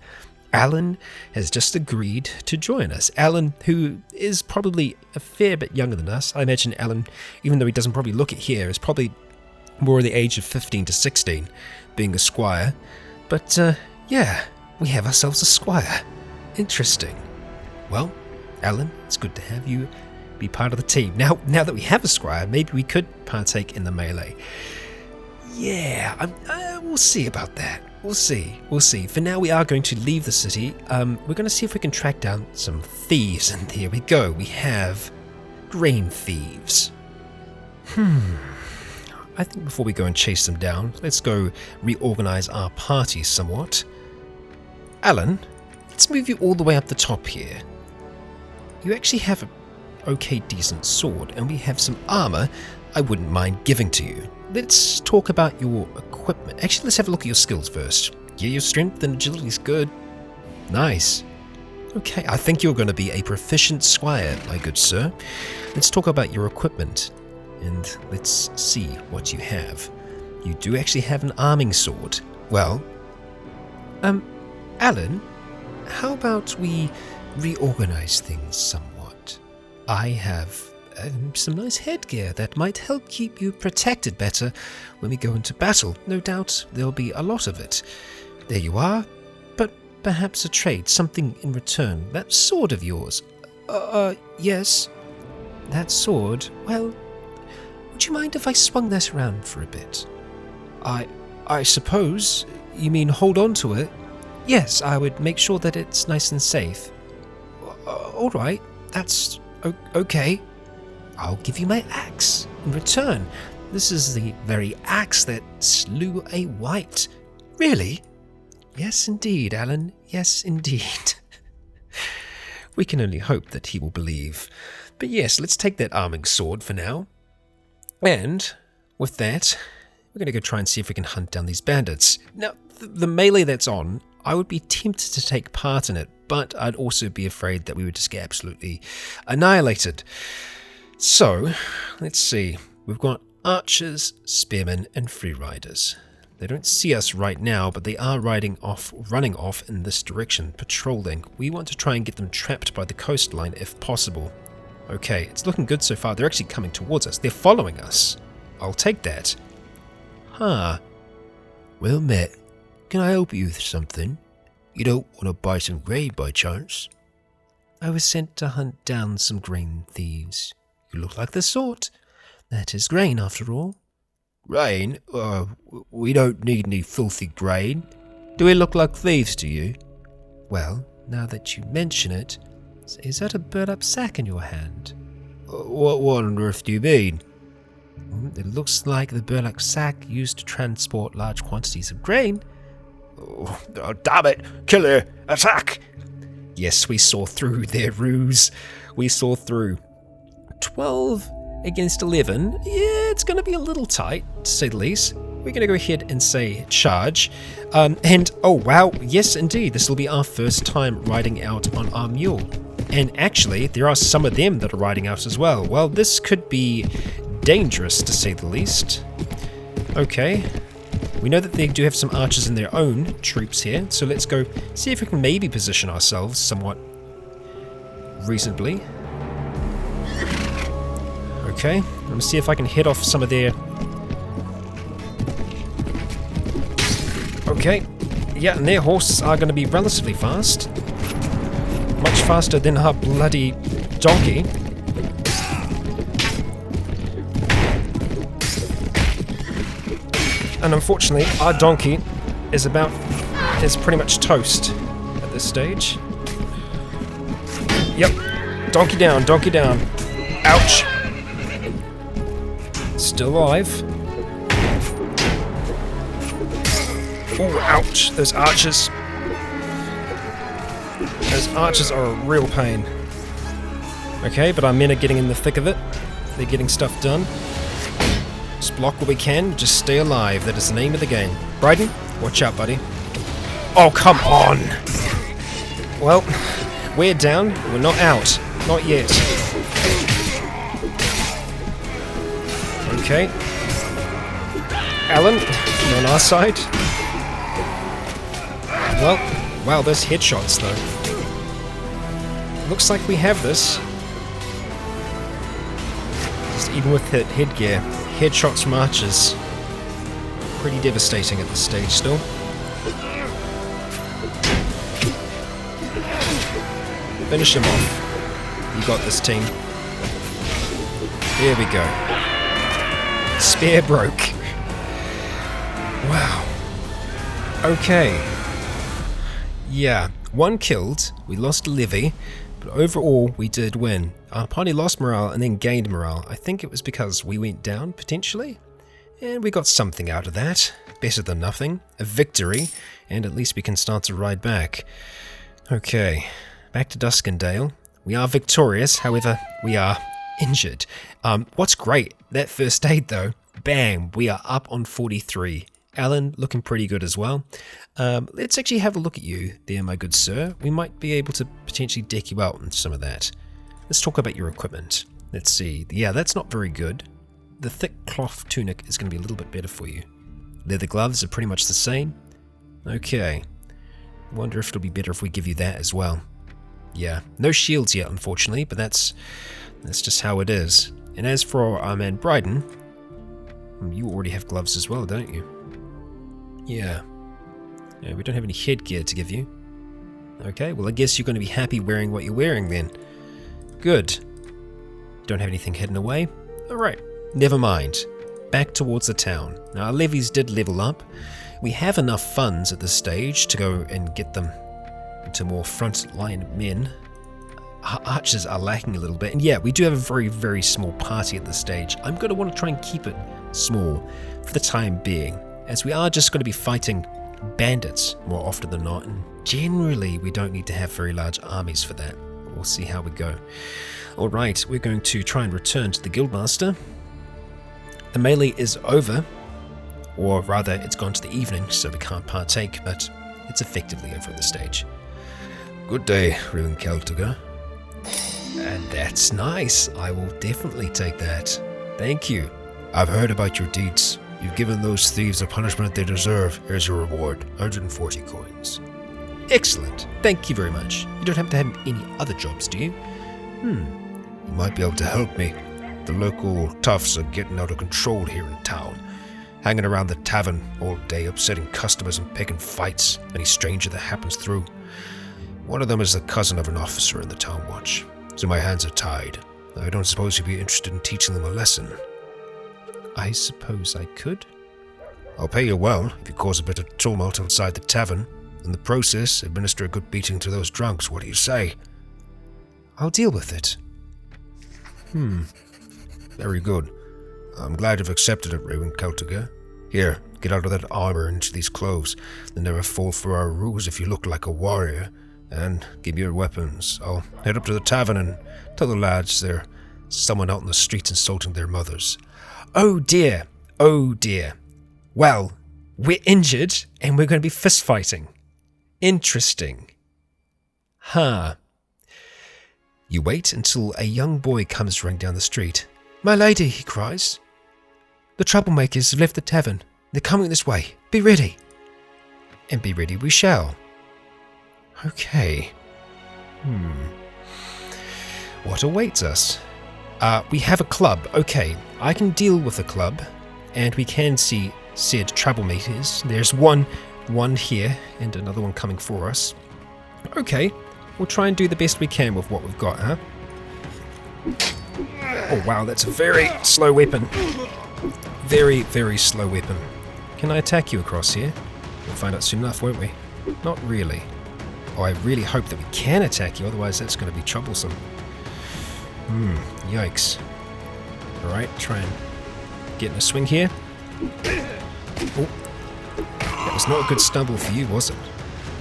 Alan has just agreed to join us. Alan, who is probably a fair bit younger than us. I imagine Alan, even though he doesn't probably look it here, is probably more the age of 15 to 16, being a squire. But, yeah, we have ourselves a squire. Interesting. Well, Alan, it's good to have you be part of the team. Now that we have a squire, maybe we could partake in the melee. Yeah, we'll see about that. We'll see. For now, we are going to leave the city. We're going to see if we can track down some thieves, and here we go. We have grain thieves. I think before we go and chase them down, let's go reorganize our party somewhat. Alan, let's move you all the way up the top here. You actually have an okay decent sword, and we have some armor I wouldn't mind giving to you. Let's talk about your equipment. Actually, let's have a look at your skills first. Yeah, your strength and agility is good. Nice. Okay, I think you're going to be a proficient squire, my good sir. Let's talk about your equipment, and let's see what you have. You do actually have an arming sword. Well, Alan, how about we reorganize things somewhat? I have some nice headgear that might help keep you protected better when we go into battle. No doubt there'll be a lot of it. There you are. But perhaps a trade, something in return. That sword of yours. Yes. That sword, well, would you mind if I swung that around for a bit? I suppose you mean hold on to it? Yes, I would make sure that it's nice and safe. All right, that's okay. I'll give you my axe in return. This is the very axe that slew a wight. Really? Yes, indeed, Alan. Yes, indeed. We can only hope that he will believe. But yes, let's take that arming sword for now. And with that, we're going to go try and see if we can hunt down these bandits. Now, the melee that's on, I would be tempted to take part in it, but I'd also be afraid that we would just get absolutely annihilated. So, let's see. We've got archers, spearmen, and free riders. They don't see us right now, but they are running off in this direction, patrolling. We want to try and get them trapped by the coastline if possible. Okay, it's looking good so far. They're actually coming towards us. They're following us. I'll take that. Huh. Well met. Can I help you with something? You don't want to buy some grain by chance? I was sent to hunt down some grain thieves. You look like the sort. That is grain, after all. Grain? We don't need any filthy grain. Do we look like thieves to you? Well, now that you mention it, is that a burlap sack in your hand? What on earth do you mean? It looks like the burlap sack used to transport large quantities of grain. Oh, damn it! Killer! Attack! Yes, we saw through their ruse. We saw through. 12 against 11. Yeah, it's going to be a little tight, to say the least. We're going to go ahead and say charge. And, oh wow, yes indeed, this will be our first time riding out on our mule. And actually, there are some of them that are riding out as well. Well, this could be dangerous, to say the least. Okay. We know that they do have some archers in their own troops here, so let's go see if we can maybe position ourselves somewhat reasonably. Okay, let me see if I can hit off some of their... Okay, yeah, and their horses are going to be relatively fast. Much faster than our bloody donkey. And unfortunately, our donkey is pretty much toast at this stage. Yep, donkey down, donkey down. Ouch. Still alive. Oh, ouch. Those archers. Those archers are a real pain. Okay, but our men are getting in the thick of it. They're getting stuff done. Just block what we can, just stay alive. That is the name of the game. Bryden, watch out, buddy. Oh, come on! Well, we're down. We're not out. Not yet. Okay. Alan, you're on our side. Well, wow, those headshots, though. Looks like we have this. Just even with that headgear. Headshots from archers. Pretty devastating at this stage still. Finish him off. You got this, team. There we go. Spear broke. Wow. Okay. Yeah, 1 killed. We lost a levy. But overall, we did win. Our party lost morale and then gained morale. I think it was because we went down, potentially. And we got something out of that. Better than nothing. A victory. And at least we can start to ride back. Okay. Back to Dusk and Dale. We are victorious, however, we are injured. What's great, that first aid though, bam, we are up on 43. Alan, looking pretty good as well. Let's actually have a look at you there, my good sir. We might be able to potentially deck you out on some of that. Let's talk about your equipment. Let's see. Yeah, that's not very good. The thick cloth tunic is going to be a little bit better for you. Leather gloves are pretty much the same. Okay. Wonder if it'll be better if we give you that as well. Yeah, no shields yet, unfortunately, but that's just how it is. And as for our man Bryden, you already have gloves as well, don't you? Yeah. Yeah, we don't have any headgear to give you. Okay, well I guess you're going to be happy wearing what you're wearing then. Good. Don't have anything hidden away? Alright, never mind. Back towards the town. Now our levies did level up. We have enough funds at this stage to go and get them into more front-line men. Our archers are lacking a little bit, and yeah, we do have a very, very small party at this stage. I'm going to want to try and keep it small for the time being, as we are just going to be fighting bandits more often than not, and generally we don't need to have very large armies for that. We'll see how we go. Alright, we're going to try and return to the Guildmaster. The melee is over, or rather it's gone to the evening, so we can't partake, but it's effectively over at this stage. Good day, Raewyn Celtigar. And That's nice. I will definitely take that. Thank you. I've heard about your deeds. You've given those thieves the punishment they deserve. Here's your reward, 140 coins. Excellent. Thank you very much. You don't happen to have any other jobs, do you? You might be able to help me. The local toughs are getting out of control here in town. Hanging around the tavern all day, upsetting customers and picking fights any stranger that happens through. One of them is the cousin of an officer in the town watch, so my hands are tied. I don't suppose you'd be interested in teaching them a lesson. I suppose I could. I'll pay you well if you cause a bit of tumult outside the tavern. In the process, administer a good beating to those drunks. What do you say? I'll deal with it. Very good. I'm glad you've accepted it, Raewyn Celtigar. Here, get out of that armor and into these clothes. They never fall for our ruse if you look like a warrior. And give me your weapons. I'll head up to the tavern and tell the lads there's someone out in the streets insulting their mothers. Oh dear. Oh dear. Well, we're injured and we're going to be fist fighting. Interesting. Huh. You wait until a young boy comes running down the street. My lady, he cries. The troublemakers have left the tavern. They're coming this way. Be ready. And be ready we shall. Okay. What awaits us? We have a club. Okay, I can deal with the club. And we can see said troublemakers. There's one here and another one coming for us. Okay, we'll try and do the best we can with what we've got, huh? Oh wow, that's a very slow weapon. Very, very slow weapon. Can I attack you across here? We'll find out soon enough, won't we? Not really. Oh, I really hope that we can attack you, otherwise that's going to be troublesome. Yikes. Alright, try and get in a swing here. Oh, that was not a good stumble for you, was it?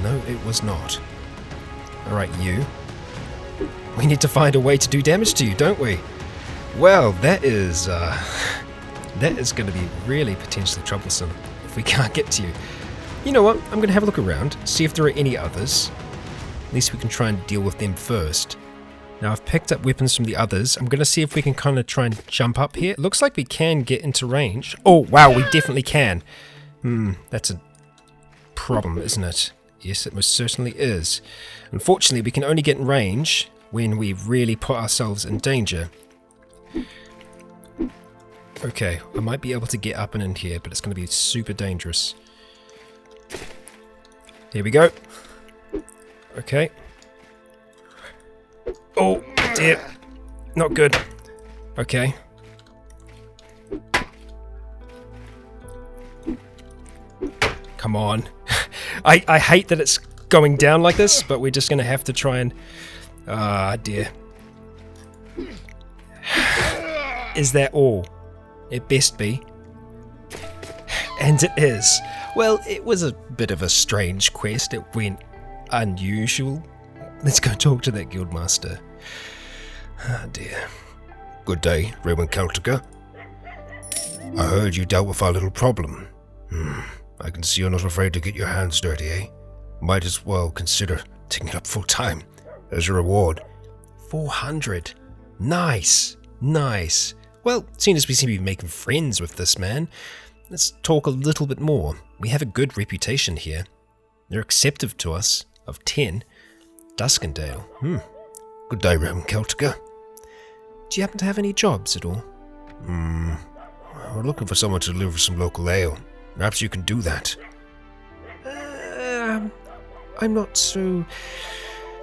No, it was not. Alright, you. We need to find a way to do damage to you, don't we? Well, that is going to be really potentially troublesome if we can't get to you. You know what? I'm going to have a look around, see if there are any others. At least we can try and deal with them first. Now, I've picked up weapons from the others. I'm going to see if we can kind of try and jump up here. It looks like we can get into range. Oh, wow, we definitely can. That's a problem, isn't it? Yes, it most certainly is. Unfortunately, we can only get in range when we really put ourselves in danger. Okay, I might be able to get up and in here, but it's going to be super dangerous. Here we go. Okay. Oh, dear. Not good. Okay. Come on. I hate that it's going down like this, but we're just going to have to try and... Ah, dear. Is that all? It best be. And it is. Well, it was a bit of a strange quest. It went unusual. Let's go talk to that guildmaster. Ah, dear. Good day, Raewyn Celtigar. I heard you dealt with our little problem. I can see you're not afraid to get your hands dirty, eh? Might as well consider taking it up full time. As a reward. 400. Nice. Nice. Well, seeing as we seem to be making friends with this man, let's talk a little bit more. We have a good reputation here. They're acceptive to us. Of 10. Dusk and Dale. Good day, Raewyn Celtigar. Do you happen to have any jobs at all? We're looking for someone to deliver some local ale. Perhaps you can do that. I'm not so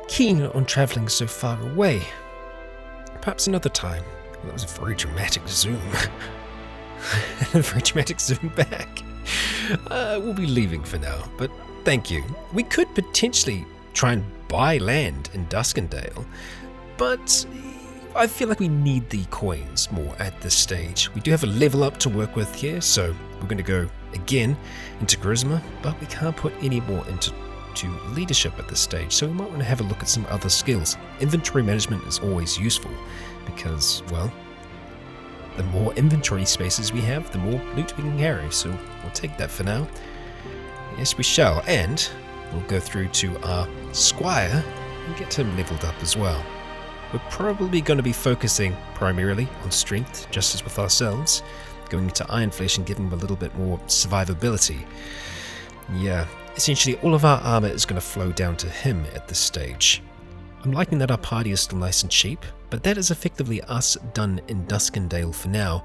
keen on travelling so far away. Perhaps another time. Well, that was a very dramatic zoom. A very dramatic zoom back. We'll be leaving for now, but thank you. We could potentially try and buy land in Dusk and Dale, but I feel like we need the coins more at this stage. We do have a level up to work with here, so we're going to go again into charisma, but we can't put any more into leadership at this stage, so we might want to have a look at some other skills. Inventory management is always useful because, well, the more inventory spaces we have, the more loot we can carry, so we'll take that for now. Yes, we shall, and we'll go through to our squire and get him leveled up as well. we're probably going to be focusing primarily on strength, just as with ourselves, going into Iron Flesh and giving him a little bit more survivability. Yeah, essentially all of our armor is going to flow down to him at this stage. I'm liking that our party is still nice and cheap, but that is effectively us done in Dusk and Dale for now.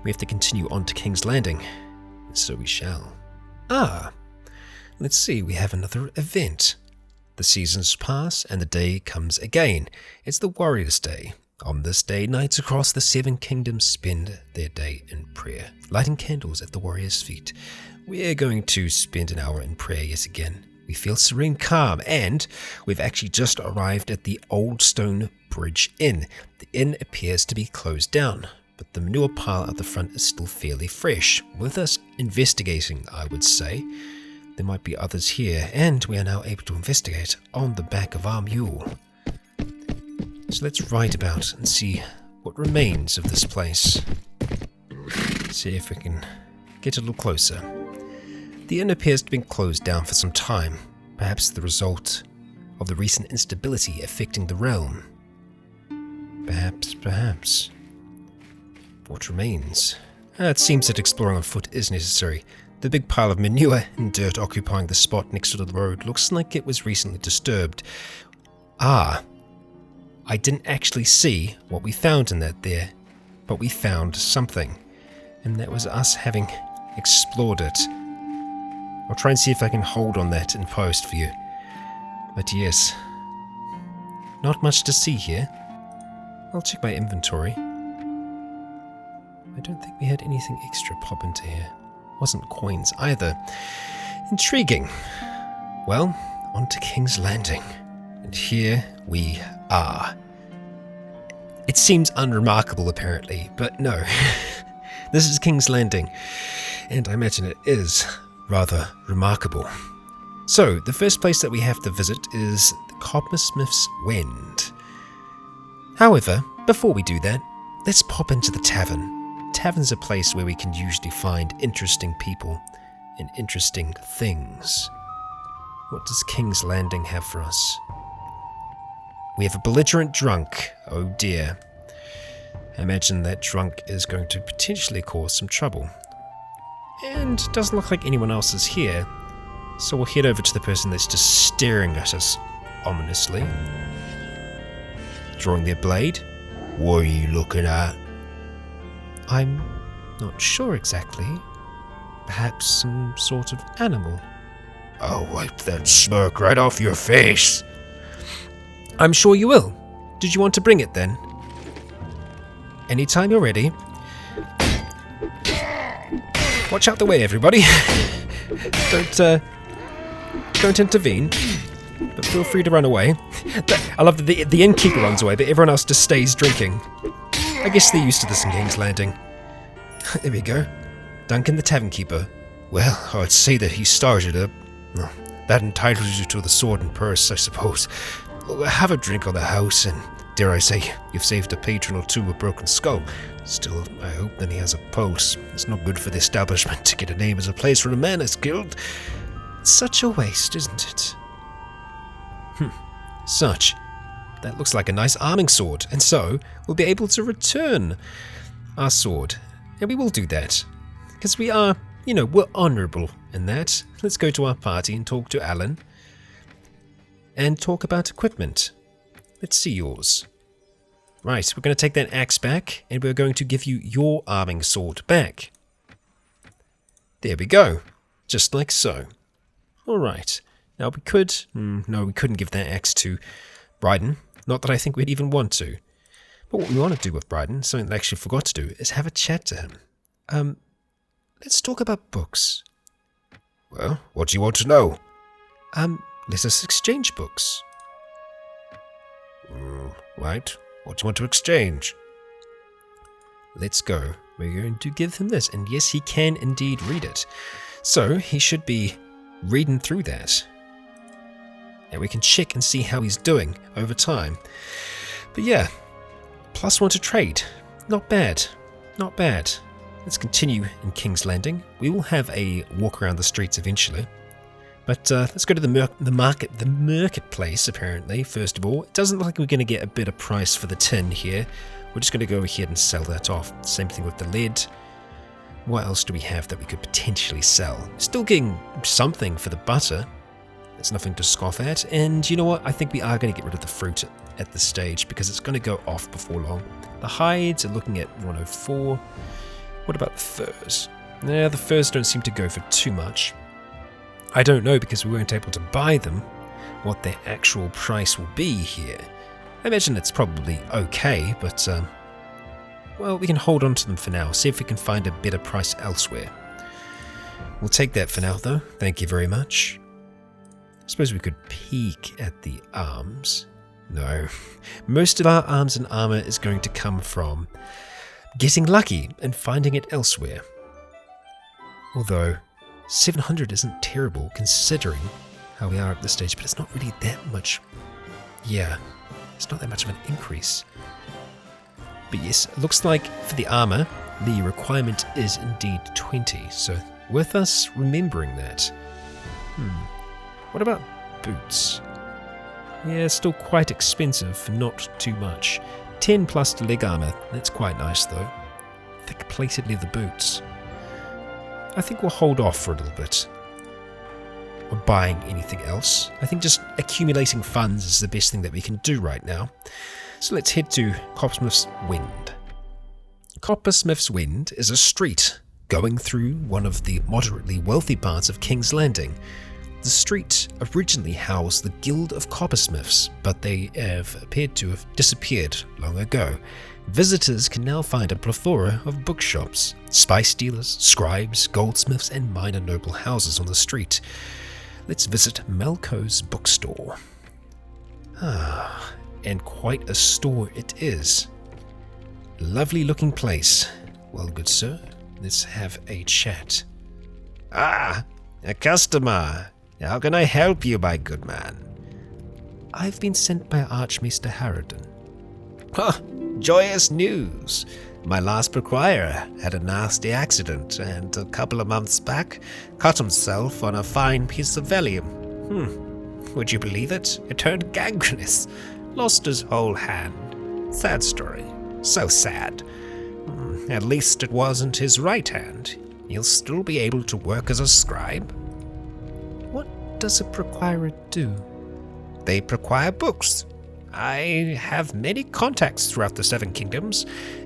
We have to continue on to King's Landing, so we shall. Let's see, we have another event. The seasons pass and the day comes again. It's the Warriors' Day. On this day, knights across the 7 kingdoms spend their day in prayer, lighting candles at the warriors' feet. We're going to spend an hour in prayer yet again. We feel serene calm, and we've actually just arrived at the Old Stone Bridge Inn. The inn appears to be closed down, but the manure pile at the front is still fairly fresh. With us investigating, I would say. There might be others here, and we are now able to investigate on the back of our mule. So let's ride about and see what remains of this place. See if we can get a little closer. The inn appears to have been closed down for some time, perhaps the result of the recent instability affecting the realm. Perhaps. What remains? It seems that exploring on foot is necessary. The big pile of manure and dirt occupying the spot next to the road looks like it was recently disturbed. I didn't actually see what we found in that there, but we found something, and that was us having explored it. I'll try and see if I can hold on that in post for you. But yes, not much to see here. I'll check my inventory. I don't think we had anything extra pop into here. Wasn't coins either. Intriguing. Well, on to King's Landing. And here we are. It seems unremarkable apparently, but no. This is King's Landing, and I imagine it is rather remarkable. So, the first place that we have to visit is the Coppersmith's Wend. However, before we do that, let's pop into the tavern. Tavern's a place where we can usually find interesting people and interesting things. What does King's Landing have for us? We have a belligerent drunk. Oh dear. I imagine that drunk is going to potentially cause some trouble. And it doesn't look like anyone else is here, so we'll head over to the person that's just staring at us ominously. Drawing their blade. What are you looking at? I'm not sure exactly. Perhaps some sort of animal. I'll wipe that smirk right off your face. I'm sure you will. Did you want to bring it then? Anytime you're ready. Watch out the way, everybody. Don't intervene, but feel free to run away. I love that the innkeeper runs away, but everyone else just stays drinking. I guess they're used to this in King's Landing. There we go. Duncan the tavern keeper. Well, I'd say that he started it. That entitles you to the sword and purse, I suppose. Have a drink on the house, and dare I say, you've saved a patron or two a broken skull. Still, I hope that he has a pulse. It's not good for the establishment to get a name as a place for a man as guild. It's such a waste, isn't it? Such. That looks like a nice arming sword, and so we'll be able to return our sword. And we will do that. Because we are, we're honourable in that. Let's go to our party and talk to Alan. And talk about equipment. Let's see yours. Right, we're going to take that axe back, and we're going to give you your arming sword back. There we go. Just like so. Alright. Now we could... no, we couldn't give that axe to Bryden. Not that I think we'd even want to. But what we want to do with Bryden, something that I actually forgot to do, is have a chat to him. Let's talk about books. Well, what do you want to know? Let us exchange books. Right. What do you want to exchange? Let's go. We're going to give him this, and yes, he can indeed read it. So, he should be reading through that. And we can check and see how he's doing over time. But yeah, +1 to trade. Not bad. Not bad. Let's continue in King's Landing. We will have a walk around the streets eventually. But let's go to the marketplace, apparently, first of all. It doesn't look like we're going to get a better price for the tin here. We're just going to go ahead and sell that off. Same thing with the lead. What else do we have that we could potentially sell? Still getting something for the butter. There's nothing to scoff at. And you know what? I think we are going to get rid of the fruit at this stage because it's going to go off before long. The hides are looking at 104. What about the furs? Yeah, the furs don't seem to go for too much. I don't know because we weren't able to buy them what their actual price will be here. I imagine it's probably okay, but well, we can hold on to them for now, see if we can find a better price elsewhere. We'll take that for now though, thank you very much. I suppose we could peek at the arms. No, most of our arms and armor is going to come from getting lucky and finding it elsewhere. Although 700 isn't terrible considering how we are at this stage, but it's not really that much. Yeah, it's not that much of an increase. But yes, it looks like for the armor, the requirement is indeed 20, so worth us remembering that. What about boots? Yeah, still quite expensive for not too much. 10 plus to leg armor, that's quite nice though. Thick plated leather boots. I think we'll hold off for a little bit on buying anything else. I think just accumulating funds is the best thing that we can do right now. So let's head to Coppersmith's Wynd. Coppersmith's Wynd is a street going through one of the moderately wealthy parts of King's Landing. The street originally housed the Guild of Coppersmiths, but they have appeared to have disappeared long ago. Visitors can now find a plethora of bookshops, spice dealers, scribes, goldsmiths, and minor noble houses on the street. Let's visit Malco's bookstore. And quite a store it is. Lovely looking place. Well, good sir, let's have a chat. A customer. How can I help you, my good man? I've been sent by Archmaester Harridan. Joyous news. My last proprietor had a nasty accident and a couple of months back cut himself on a fine piece of vellum. Would you believe it? It turned gangrenous. Lost his whole hand. Sad story. So sad. At least it wasn't his right hand. He'll still be able to work as a scribe. What does a proquirer do? They procure books. I have many contacts throughout the Seven Kingdoms,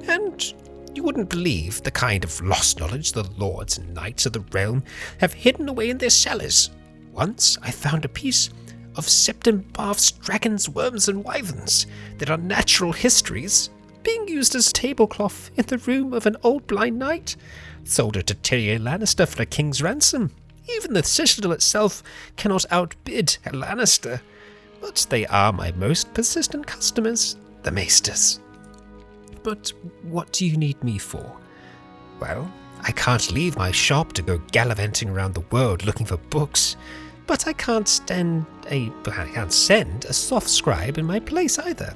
and you wouldn't believe the kind of lost knowledge the lords and knights of the realm have hidden away in their cellars. Once I found a piece of Septim Barth's dragons, worms, and wyverns that are natural histories being used as tablecloth in the room of an old blind knight. Sold it to Tyrion Lannister for a king's ransom. Even the citadel itself cannot outbid a Lannister. But they are my most persistent customers, the maesters. But what do you need me for? Well, I can't leave my shop to go gallivanting around the world looking for books, but I can't send a soft scribe in my place either.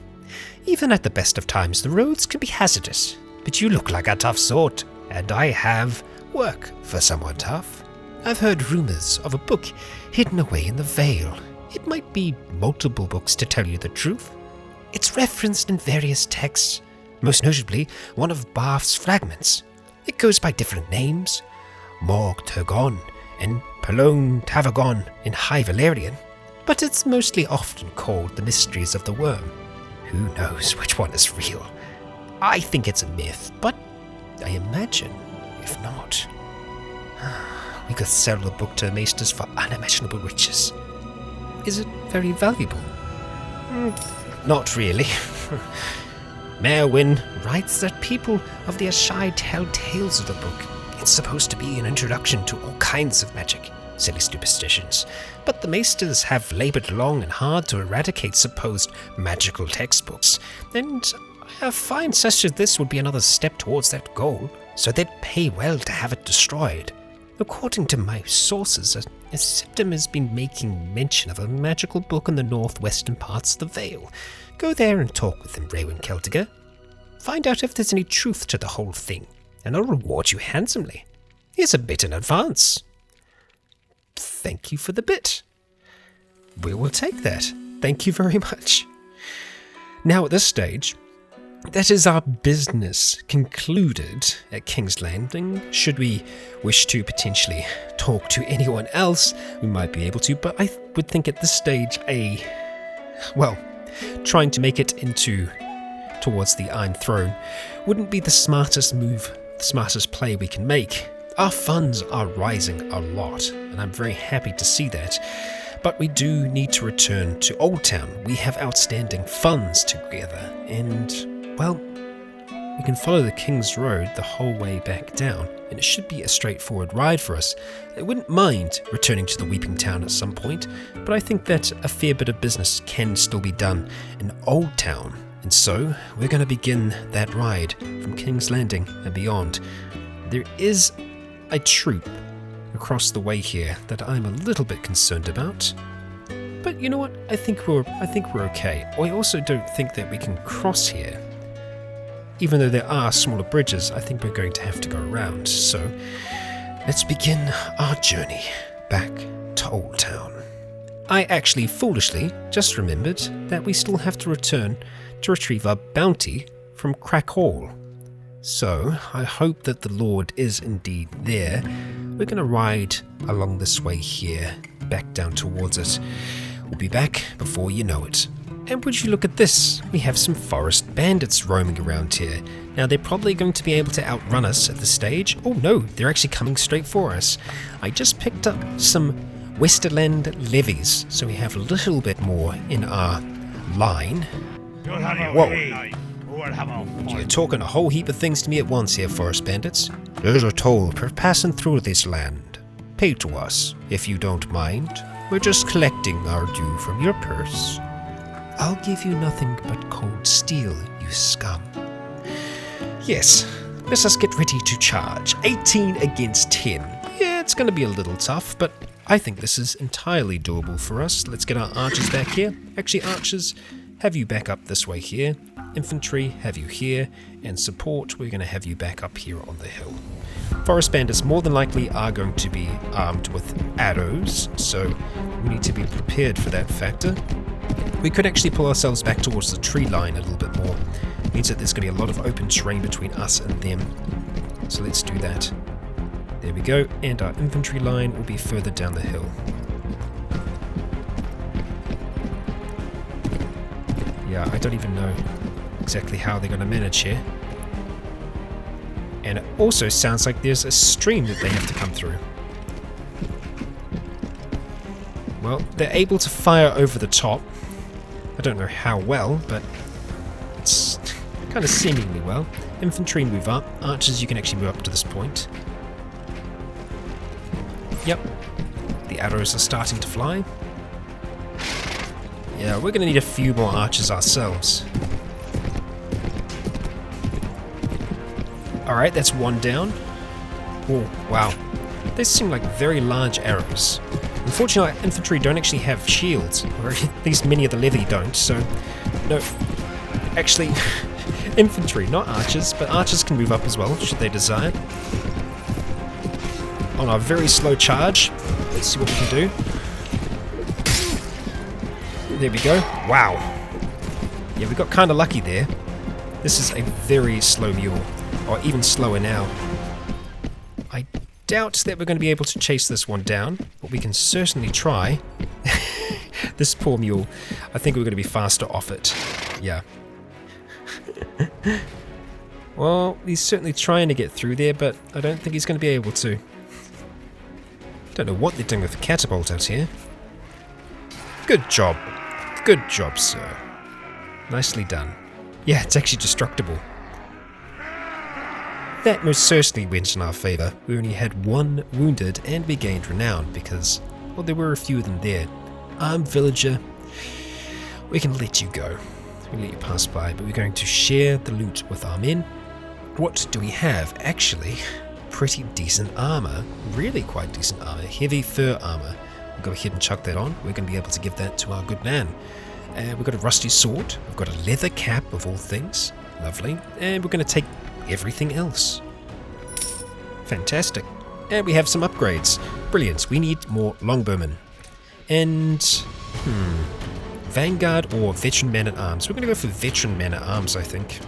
Even at the best of times, the roads can be hazardous, but you look like a tough sort, and I have work for someone tough. I've heard rumors of a book hidden away in the Vale. It might be multiple books, to tell you the truth. It's referenced in various texts, most notably one of Barth's fragments. It goes by different names, Morg Turgon and Pelone Tavagon in High Valyrian, but it's mostly often called the Mysteries of the Worm. Who knows which one is real? I think it's a myth, but I imagine, if not, we could sell the book to the maesters for unimaginable riches. Is it very valuable? Not really. Merwin writes that people of the Ashai tell tales of the book. It's supposed to be an introduction to all kinds of magic, silly superstitions, but the maesters have labored long and hard to eradicate supposed magical textbooks, and I find such as this would be another step towards that goal, so they'd pay well to have it destroyed. According to my sources, a Septim has been making mention of a magical book in the northwestern parts of the Vale. Go there and talk with him, Raewyn Celtigar. Find out if there's any truth to the whole thing, and I'll reward you handsomely. Here's a bit in advance. thank you for the bit. We will take that. Thank you very much. Now at this stage, that is our business concluded at King's Landing. Should we wish to potentially talk to anyone else, we might be able to, but I would think at this stage trying to make it towards the Iron Throne wouldn't be the smartest move, the smartest play we can make. Our funds are rising a lot, and I'm very happy to see that. But we do need to return to Old Town. We have outstanding funds together, and, well, we can follow the King's Road the whole way back down, and it should be a straightforward ride for us. I wouldn't mind returning to the Weeping Town at some point, but I think that a fair bit of business can still be done in Old Town. And so, we're going to begin that ride from King's Landing and beyond. There is a troop across the way here that I'm a little bit concerned about. But you know what? I think we're okay. I also don't think that we can cross here. Even though there are smaller bridges, I think we're going to have to go around. So, let's begin our journey back to Old Town. I actually foolishly just remembered that we still have to return to retrieve our bounty from Crack Hall. So, I hope that the Lord is indeed there. We're going to ride along this way here, back down towards it. We'll be back before you know it. And would you look at this? We have some forest bandits roaming around here. Now, they're probably going to be able to outrun us at this stage. Oh no, they're actually coming straight for us. I just picked up some Westerland levies, so we have a little bit more in our line. Whoa. You're talking a whole heap of things to me at once here, forest bandits. There's a toll for passing through this land. Pay to us, if you don't mind. We're just collecting our due from your purse. I'll give you nothing but cold steel, you scum. Yes, let us get ready to charge. 18 against 10. Yeah, it's going to be a little tough, but I think this is entirely doable for us. Let's get our archers back here. Actually, archers, have you back up this way here. Infantry, have you here, and support, we're going to have you back up here on the hill. Forest bandits more than likely are going to be armed with arrows, so we need to be prepared for that factor. We could actually pull ourselves back towards the tree line a little bit more. It means that there's going to be a lot of open terrain between us and them. So let's do that. There we go, and our infantry line will be further down the hill. Yeah, I don't even know exactly how they're going to manage here. And it also sounds like there's a stream that they have to come through. Well, they're able to fire over the top. I don't know how well, but it's kind of seemingly well. Infantry move up. Archers, you can actually move up to this point. Yep. The arrows are starting to fly. Yeah, we're going to need a few more archers ourselves. Alright, that's one down. Oh, wow. They seem like very large arrows. Unfortunately, our infantry don't actually have shields, or at least many of the levy don't, so... No, actually, infantry, not archers, but archers can move up as well, should they desire. On our very slow charge, let's see what we can do. There we go. Wow. Yeah, we got kind of lucky there. This is a very slow mule, or even slower now. I doubt that we're going to be able to chase this one down, but we can certainly try. This poor mule. I think we're going to be faster off it. Yeah. Well, he's certainly trying to get through there, but I don't think he's going to be able to. Don't know what they're doing with the catapult out here. Good job. Good job, sir. Nicely done. Yeah, it's actually destructible. That most certainly went in our favour. We only had one wounded and we gained renown because, well, there were a few of them there. Armed villager, we can let you go. We can let you pass by, but we're going to share the loot with our men. What do we have? Actually, pretty decent armour. Really quite decent armour. Heavy fur armour. We'll go ahead and chuck that on. We're going to be able to give that to our good man. We've got a rusty sword. We've got a leather cap of all things. Lovely. And we're going to take everything else. Fantastic. And we have some upgrades. Brilliant. We need more longbowmen. And, Vanguard or Veteran Man-at-Arms? We're going to go for Veteran Man-at-Arms, I think.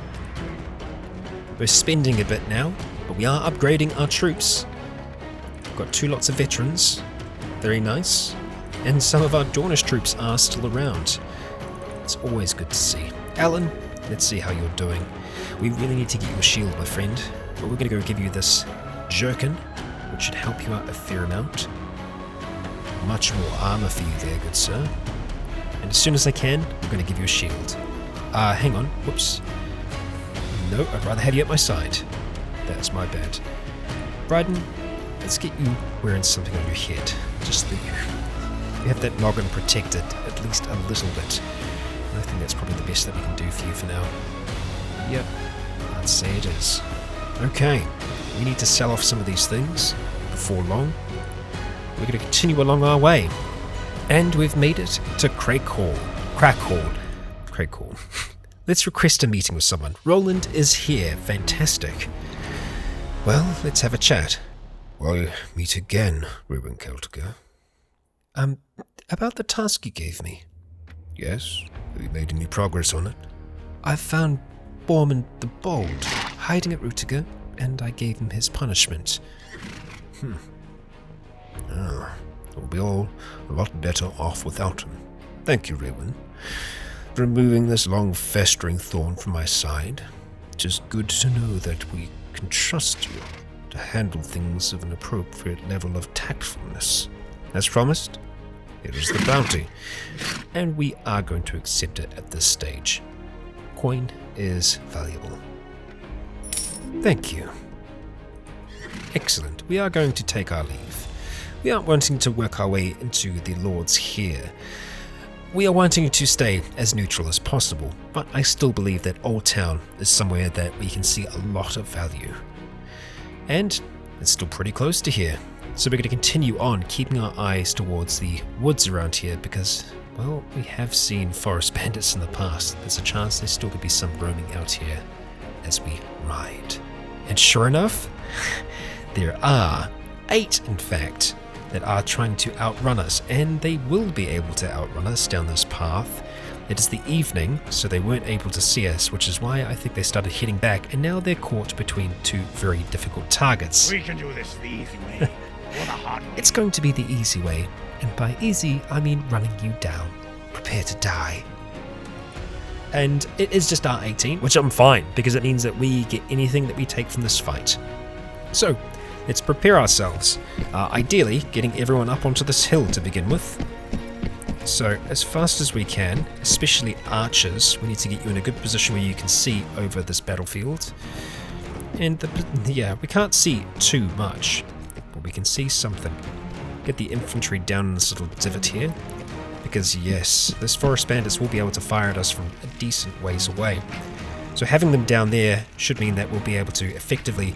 We're spending a bit now, but we are upgrading our troops. We've got 2 lots of veterans. Very nice. And some of our Dornish troops are still around. It's always good to see. Alan, let's see how you're doing. We really need to get you a shield, my friend. But we're going to go give you this jerkin, which should help you out a fair amount. Much more armor for you there, good sir. And as soon as I can, I'm going to give you a shield. Hang on. Whoops. No, I'd rather have you at my side. That's my bad. Bryden, let's get you wearing something on your head. Just so you have that noggin protected at least a little bit. And I think that's probably the best that we can do for you for now. Yep, I'd say it is. Okay, we need to sell off some of these things before long. We're going to continue along our way. And we've made it to Craig Hall. Let's request a meeting with someone. Roland is here. Fantastic. Well, let's have a chat. Well, meet again, Raewyn Celtigar. About the task you gave me. Yes? Have you made any progress on it? I found Borman the Bold hiding at Ruettiger, and I gave him his punishment. We'll be all a lot better off without him. Thank you, Raewyn, for removing this long festering thorn from my side. It is good to know that we can trust you to handle things of an appropriate level of tactfulness. As promised, here is the bounty, and we are going to accept it at this stage. Coin is valuable. Thank you. Excellent. We are going to take our leave. We aren't wanting to work our way into the Lords here. We are wanting to stay as neutral as possible, but I still believe that Old Town is somewhere that we can see a lot of value. And it's still pretty close to here, so we're going to continue on keeping our eyes towards the woods around here because, well, we have seen forest bandits in the past. There's a chance there still could be some roaming out here as we ride. And sure enough, there are 8, in fact, that are trying to outrun us, and they will be able to outrun us down this path. It is the evening, so they weren't able to see us, which is why I think they started heading back, and now they're caught between 2 very difficult targets. We can do this the easy way. It's going to be the easy way, and by easy, I mean running you down. Prepare to die. And it is just our 18, which I'm fine, because it means that we get anything that we take from this fight. So, let's prepare ourselves. Ideally, getting everyone up onto this hill to begin with. So, as fast as we can, especially archers, we need to get you in a good position where you can see over this battlefield. And, we can't see too much, but we can see something. Get the infantry down in this little divot here. Because, yes, those forest bandits will be able to fire at us from a decent ways away. So having them down there should mean that we'll be able to effectively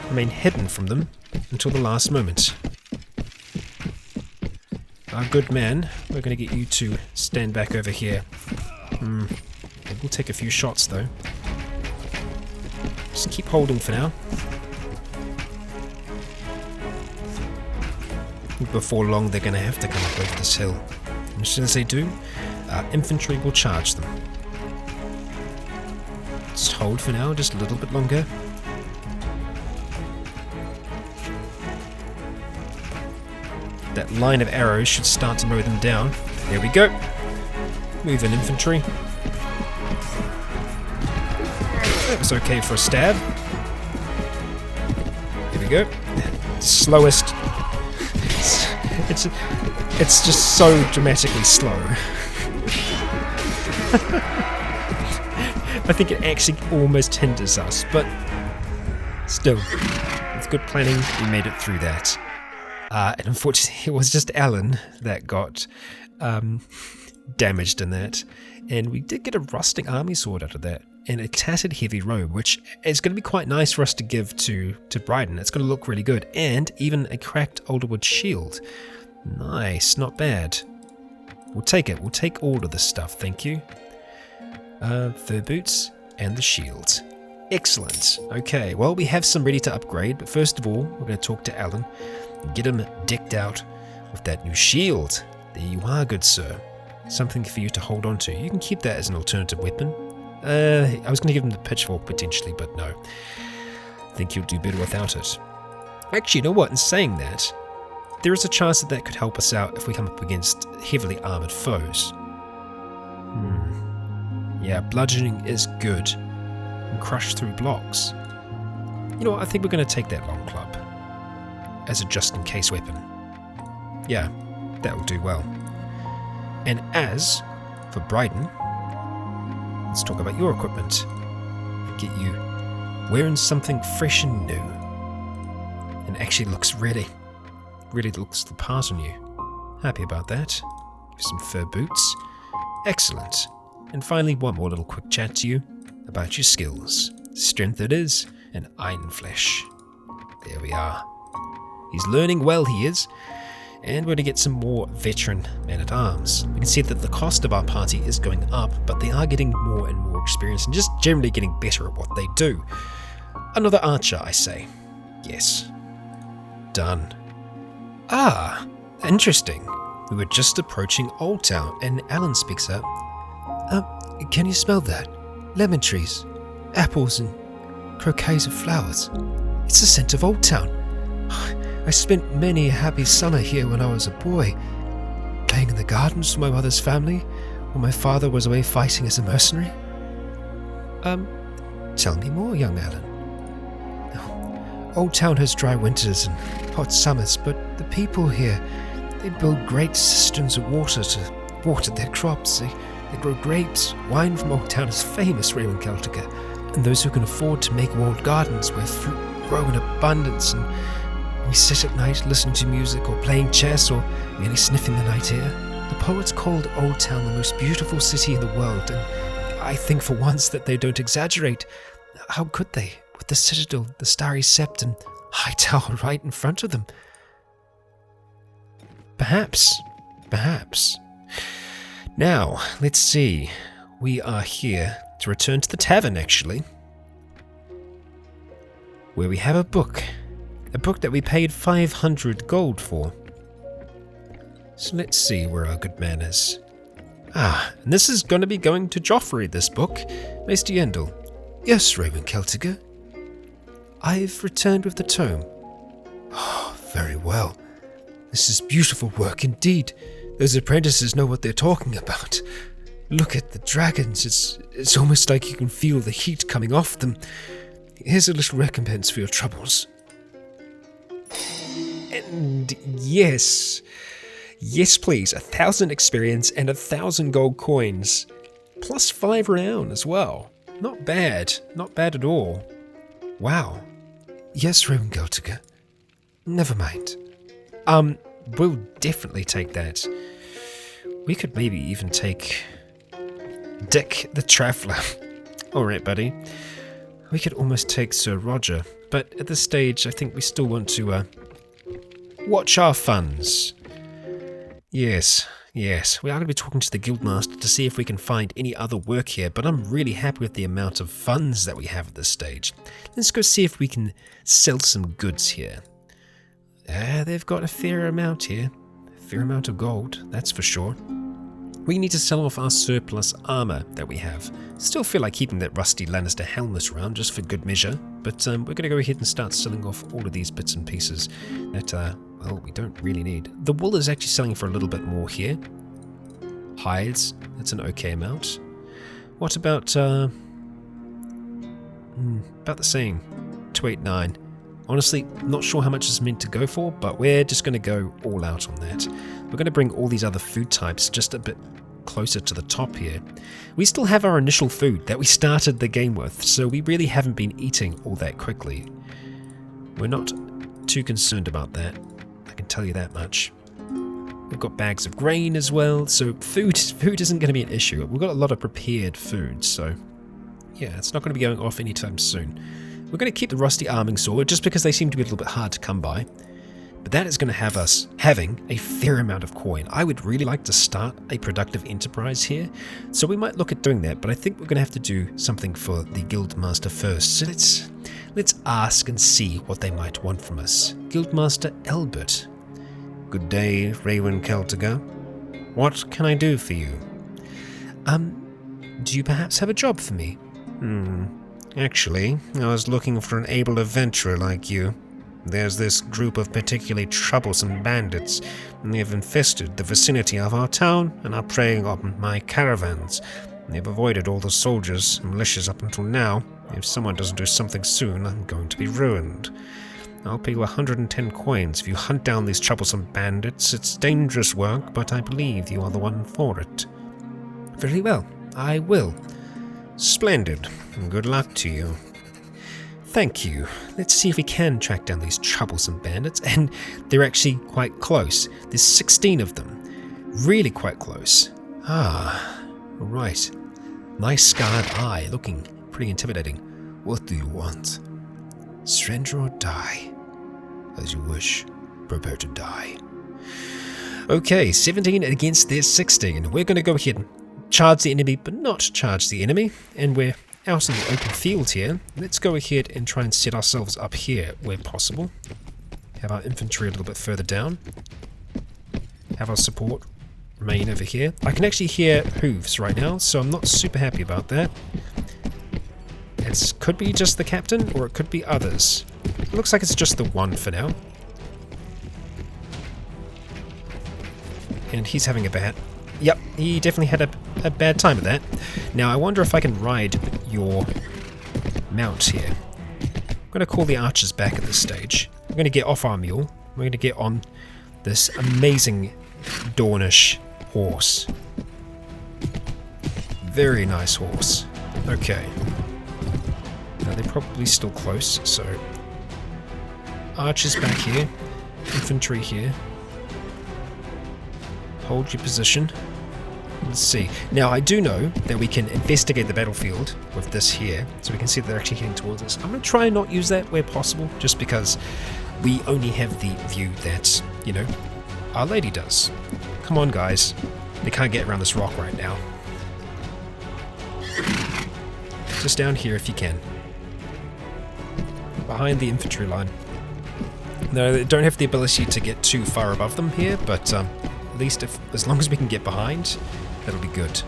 remain hidden from them until the last moment. Our good man, we're going to get you to stand back over here. We'll take a few shots though. Just keep holding for now. Before long they're going to have to come up over this hill. And as soon as they do, our infantry will charge them. Just hold for now, just a little bit longer. That line of arrows should start to mow them down. There we go. Move in infantry. That was okay for a stab. Here we go. Slowest. It's just so dramatically slow. I think it actually almost hinders us, but still, with good planning, we made it through that. And unfortunately, it was just Alan that got damaged in that. And we did get a rusting army sword out of that, and a tattered heavy robe, which is going to be quite nice for us to give to Bryden. It's going to look really good. And even a cracked alderwood shield. Nice, not bad. We'll take it. We'll take all of this stuff, thank you. Fur boots and the shield. Excellent. Okay, well, we have some ready to upgrade, but first of all, we're going to talk to Alan and get him decked out with that new shield. There you are, good sir. Something for you to hold on to. You can keep that as an alternative weapon. I was going to give him the pitchfork potentially, but no. I think he'll do better without it. Actually, you know what? In saying that, there is a chance that could help us out if we come up against heavily armoured foes. Yeah, bludgeoning is good. And crush through blocks. You know what? I think we're going to take that long club as a just-in-case weapon. Yeah, that will do well. And as for Bryden, let's talk about your equipment. Get you wearing something fresh and new. And actually looks really looks the part on you. Happy about that. Some fur boots. Excellent. And finally, one more little quick chat to you about your skills. Strength it is, and iron flesh. There we are. He's learning well, he is. And we're going to get some more veteran men-at-arms. We can see that the cost of our party is going up, but they are getting more and more experience and just generally getting better at what they do. Another archer, I say. Yes. Done. Ah, interesting. We were just approaching Old Town, and Alan speaks up. Can you smell that? Lemon trees, apples, and croquets of flowers. It's the scent of Old Town. I spent many a happy summer here when I was a boy, playing in the gardens with my mother's family, when my father was away fighting as a mercenary. Tell me more, young Alan. Old Town has dry winters and hot summers, but the people here, they build great cisterns of water to water their crops. They grow grapes. Wine from Old Town is famous, Raewyn Celtigar, and those who can afford to make walled gardens where fruit grow in abundance, and we sit at night listening to music or playing chess or merely sniffing the night air. The poets called Old Town the most beautiful city in the world, and I think for once that they don't exaggerate. How could they, with the citadel, the starry sept, and high tower right in front of them? Perhaps. Now, let's see. We are here to return to the tavern, actually, where we have a book that we paid 500 gold for. So let's see where our good man is. And this is going to be going to Joffrey, this book. Maester Yendel. Yes, Raewyn Celtigar. I've returned with the tome. Very well. This is beautiful work indeed. Those apprentices know what they're talking about. Look at the dragons. It's almost like you can feel the heat coming off them. Here's a little recompense for your troubles. And yes, please, 1,000 experience and 1,000 gold coins, plus 5 renown as well. Not bad at all. Wow. Yes, Raewyn Celtigar. Never mind. We'll definitely take that. We could maybe even take Dick the Traveller. Alright, buddy. We could almost take Sir Roger, but at this stage I think we still want to watch our funds. Yes, we are going to be talking to the Guildmaster to see if we can find any other work here, but I'm really happy with the amount of funds that we have at this stage. Let's go see if we can sell some goods here. They've got a fair amount here. A fair amount of gold, that's for sure. We need to sell off our surplus armour that we have. Still feel like keeping that rusty Lannister helmet around just for good measure, but we're going to go ahead and start selling off all of these bits and pieces that, we don't really need. The wool is actually selling for a little bit more here. Hides, that's an okay amount. What about, about the same, 289. Honestly, not sure how much it's meant to go for, but we're just going to go all out on that. We're going to bring all these other food types just a bit closer to the top here. We still have our initial food that we started the game with, so we really haven't been eating all that quickly. We're not too concerned about that, I can tell you that much. We've got bags of grain as well, so food isn't going to be an issue. We've got a lot of prepared food, so yeah, it's not going to be going off anytime soon. We're going to keep the rusty arming sword just because they seem to be a little bit hard to come by. but that is going to have us having a fair amount of coin. I would really like to start a productive enterprise here, so we might look at doing that, but I think we're going to have to do something for the Guildmaster first. So let's ask and see what they might want from us. Guildmaster Albert. Good day, Raewyn Celtigar. What can I do for you? Do you perhaps have a job for me? Actually, I was looking for an able adventurer like you. There's this group of particularly troublesome bandits, and they have infested the vicinity of our town and are preying on my caravans. They've avoided all the soldiers and militias up until now. If someone doesn't do something soon, I'm going to be ruined. I'll pay you 110 coins if you hunt down these troublesome bandits. It's dangerous work, but I believe you are the one for it. Very well, I will. Splendid. Good luck to you. Thank you. Let's see if we can track down these troublesome bandits, and they're actually quite close. There's 16 of them. Really quite close. Right. Nice scarred eye, looking pretty intimidating. What do you want? Surrender or die? As you wish. Prepare to die. Okay, 17 against their 16. We're going to go ahead and charge the enemy, but not charge the enemy. And we're out in the open field here. Let's go ahead and try and set ourselves up here where possible. Have our infantry a little bit further down. Have our support remain over here. I can actually hear hooves right now, so I'm not super happy about that. It could be just the captain, or it could be others. It looks like it's just the one for now. And he's having a bad... Yep, he definitely had a bad time of that. Now, I wonder if I can ride your mount here. I'm going to call the archers back at this stage. I'm going to get off our mule. We're going to get on this amazing Dornish horse. Very nice horse. Okay. Now, they're probably still close, so... Archers back here. Infantry here. Hold your position. Let's see. Now, I do know that we can investigate the battlefield with this here, so we can see that they're actually heading towards us. I'm going to try and not use that where possible, just because we only have the view that, you know, Our Lady does. Come on, guys. They can't get around this rock right now. Just down here if you can. Behind the infantry line. No, they don't have the ability to get too far above them here, but at least as long as we can get behind, that'll be good.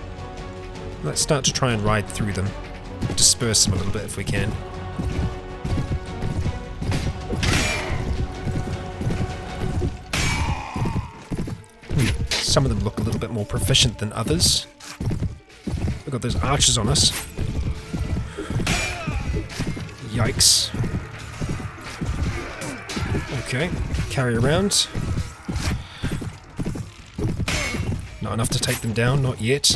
Let's start to try and ride through them. Disperse them a little bit if we can. Some of them look a little bit more proficient than others. We've got those archers on us. Yikes. Okay, carry around. Not enough to take them down, not yet.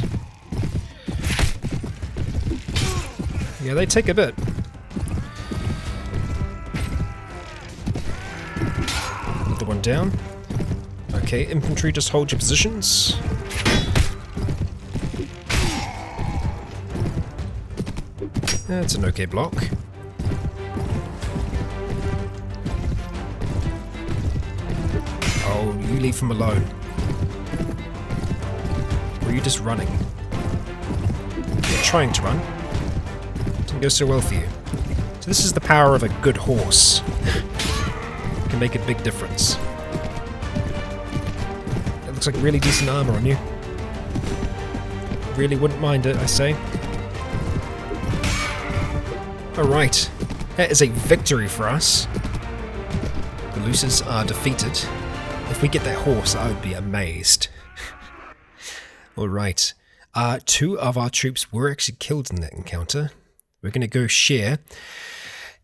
Yeah, they take a bit. Another one down. Okay, infantry, just hold your positions. That's an okay block. Oh, you leave him alone. Or are you just running? You're trying to run. Didn't go so well for you. So this is the power of a good horse. It can make a big difference. That looks like really decent armor on you. Really wouldn't mind it, I say. Alright. That is a victory for us. The Luces are defeated. If we get that horse, I would be amazed. Alright. 2 of our troops were actually killed in that encounter. We're going to go share.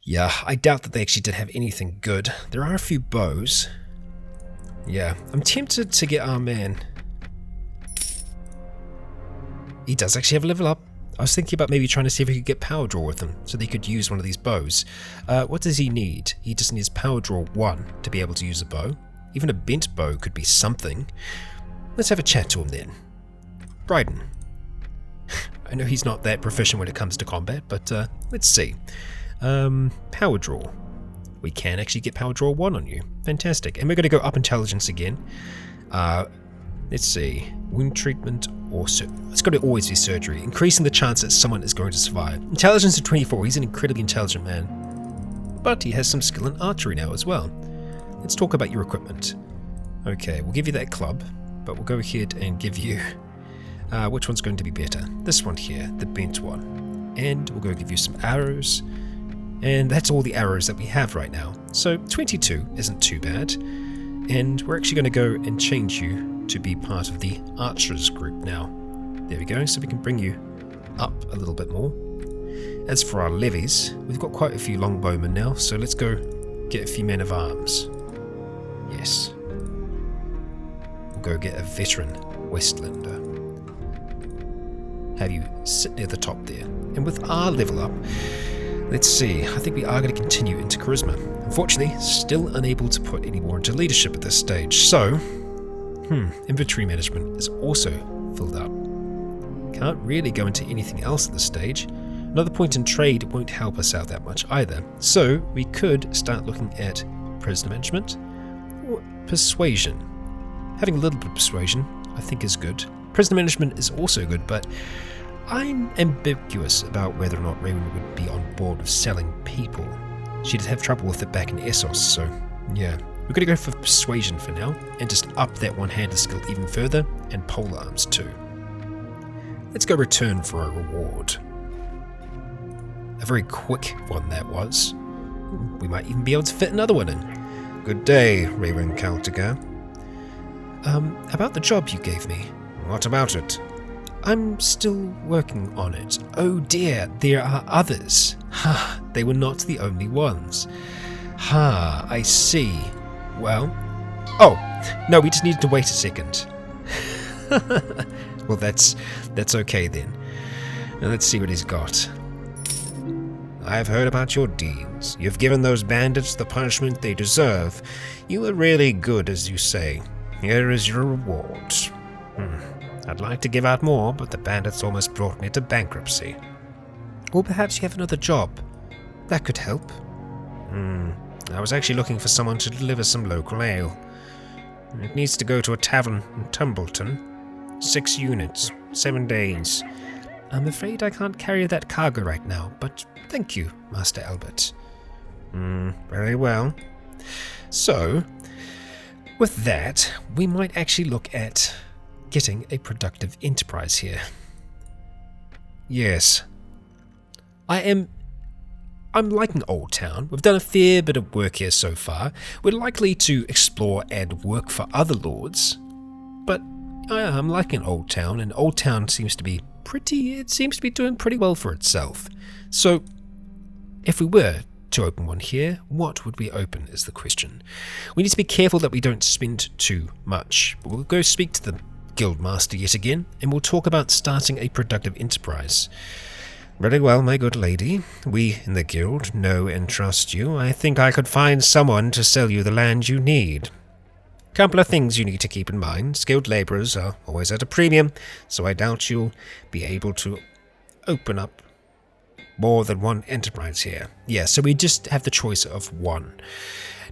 Yeah, I doubt that they actually did have anything good. There are a few bows. Yeah, I'm tempted to get our man. He does actually have a level up. I was thinking about maybe trying to see if we could get power draw with him, so they could use one of these bows. What does he need? He just needs power draw 1 to be able to use a bow. Even a bent bow could be something. Let's have a chat to him then. Bryden. I know he's not that proficient when it comes to combat, but let's see. Power draw. we can actually get power draw 1 on you. Fantastic. And we're going to go up intelligence again. Let's see. Wound treatment or it's got to always be surgery, increasing the chance that someone is going to survive. Intelligence of 24. He's an incredibly intelligent man, but he has some skill in archery now as well. Let's talk about your equipment. Okay, we'll give you that club, but we'll go ahead and give you which one's going to be better? This one here, the bent one. And we'll go give you some arrows. And that's all the arrows that we have right now. So 22 isn't too bad. And we're actually going to go and change you to be part of the archers group now. There we go, so we can bring you up a little bit more. As for our levies, we've got quite a few longbowmen now, so let's go get a few men of arms. Yes. We'll go get a veteran Westlander. Have you sit near the top there. And with our level up, let's see, I think we are going to continue into charisma. Unfortunately, still unable to put any more into leadership at this stage, so inventory management is also filled up. Can't really go into anything else at this stage. Another point in trade won't help us out that much either, so we could start looking at prisoner management or persuasion. Having a little bit of persuasion, I think, is good. Prisoner management is also good, but I'm ambiguous about whether or not Raewyn would be on board with selling people. She did have trouble with it back in Essos, so yeah. We're going to go for persuasion for now, and just up that one-handed skill even further, and polearms too. Let's go return for a reward. A very quick one that was. We might even be able to fit another one in. Good day, Raewyn Celtigar. About the job you gave me. What about it? I'm still working on it. Oh dear, there are others. Ha, they were not the only ones. Ha, I see. Well, oh, no, we just needed to wait a second. Well, that's okay then. Now let's see what he's got. I've heard about your deeds. You've given those bandits the punishment they deserve. You were really good, as you say. Here is your reward. I'd like to give out more, but the bandits almost brought me to bankruptcy. Or perhaps you have another job. That could help. I was actually looking for someone to deliver some local ale. It needs to go to a tavern in Tumbleton. 6 units, 7 days. I'm afraid I can't carry that cargo right now, but thank you, Master Albert. Very well. So, with that, we might actually look at getting a productive enterprise here. Yes. I'm liking Old Town. We've done a fair bit of work here so far. We're likely to explore and work for other lords, but I'm liking Old Town, and Old Town seems to be doing pretty well for itself. So, if we were to open one here, what would we open is the question. We need to be careful that we don't spend too much. But we'll go speak to the Guildmaster yet again, and we'll talk about starting a productive enterprise. Very well, my good lady. We in the guild know and trust you. I think I could find someone to sell you the land you need. Couple of things you need to keep in mind. Skilled labourers are always at a premium, so I doubt you'll be able to open up more than one enterprise here. Yeah, so we just have the choice of one.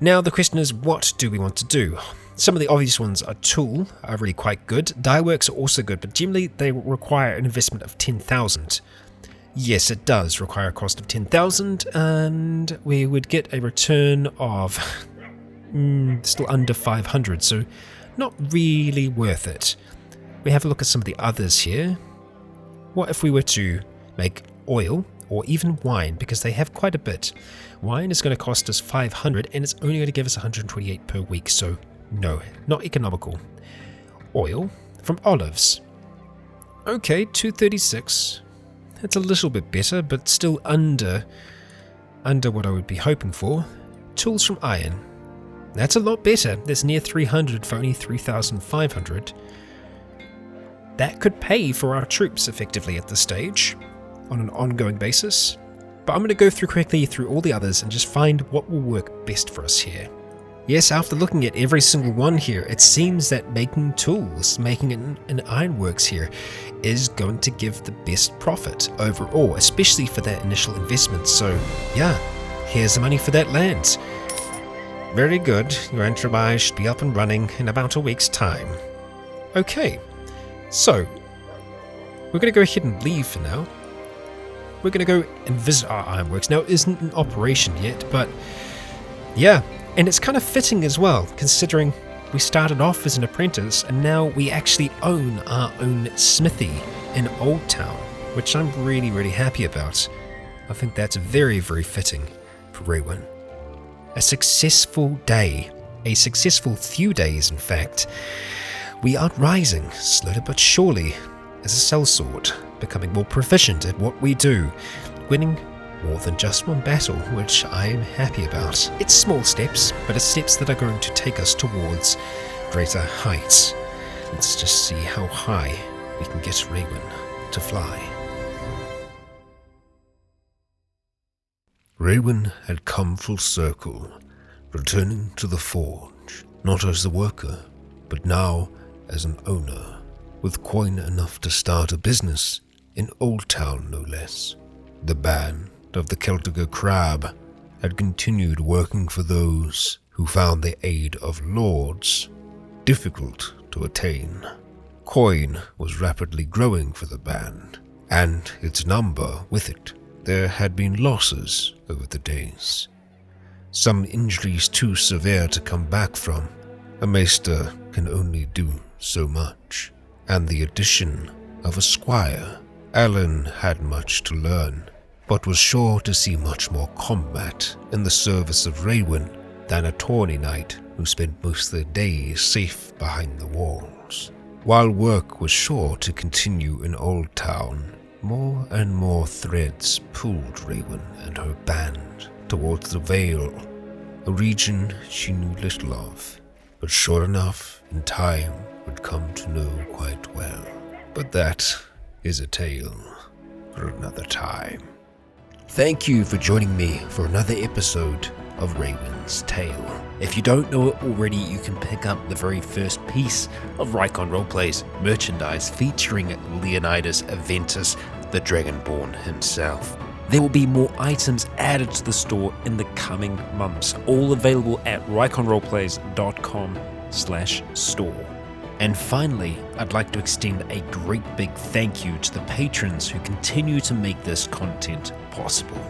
Now the question is, what do we want to do? Some of the obvious ones are tool, are really quite good. Dye works are also good, but generally they require an investment of 10,000. Yes, it does require a cost of 10,000, and we would get a return of still under 500, so not really worth it. We have a look at some of the others here. What if we were to make oil or even wine, because they have quite a bit. Wine is going to cost us 500, and it's only going to give us 128 per week, so no, not economical. Oil from olives. Okay, 236. That's a little bit better, but still under what I would be hoping for. Tools from iron. That's a lot better. That's near 300 for only 3,500. That could pay for our troops effectively at this stage, on an ongoing basis. But I'm going to go quickly through all the others and just find what will work best for us here. Yes, after looking at every single one here, it seems that making tools, making an ironworks here, is going to give the best profit overall, especially for that initial investment. So yeah, here's the money for that land. Very good. Your enterprise should be up and running in about a week's time. Okay, so we're going to go ahead and leave for now. We're going to go and visit our ironworks. Now, it isn't in operation yet, but yeah, and it's kind of fitting as well, considering we started off as an apprentice and now we actually own our own smithy in Old Town, which I'm really, really happy about. I think that's very, very fitting for Raewyn. A successful day, a successful few days in fact. We are rising, slowly but surely, as a sellsword, becoming more proficient at what we do, winning more than just one battle, which I am happy about. It's small steps, but it's steps that are going to take us towards greater heights. Let's just see how high we can get Raewyn to fly. Raewyn had come full circle, returning to the forge, not as a worker, but now as an owner, with coin enough to start a business in Old Town no less. The band of the Kaltaka crab had continued working for those who found the aid of lords difficult to attain. Coin was rapidly growing for the band, and its number with it. There had been losses over the days. Some injuries too severe to come back from. A maester can only do so much, and the addition of a squire. Alan had much to learn, but was sure to see much more combat in the service of Raewyn than a tawny knight who spent most of their days safe behind the walls. While work was sure to continue in Old Town, more and more threads pulled Raewyn and her band towards the Vale, a region she knew little of, but sure enough in time would come to know quite well. But that is a tale for another time. Thank you for joining me for another episode of Raewyn's Tale. If you don't know it already, you can pick up the very first piece of Rycon Roleplay's merchandise featuring Leonidas Aventus, the Dragonborn himself. There will be more items added to the store in the coming months, all available at ryconroleplays.com/store. And finally, I'd like to extend a great big thank you to the patrons who continue to make this content possible.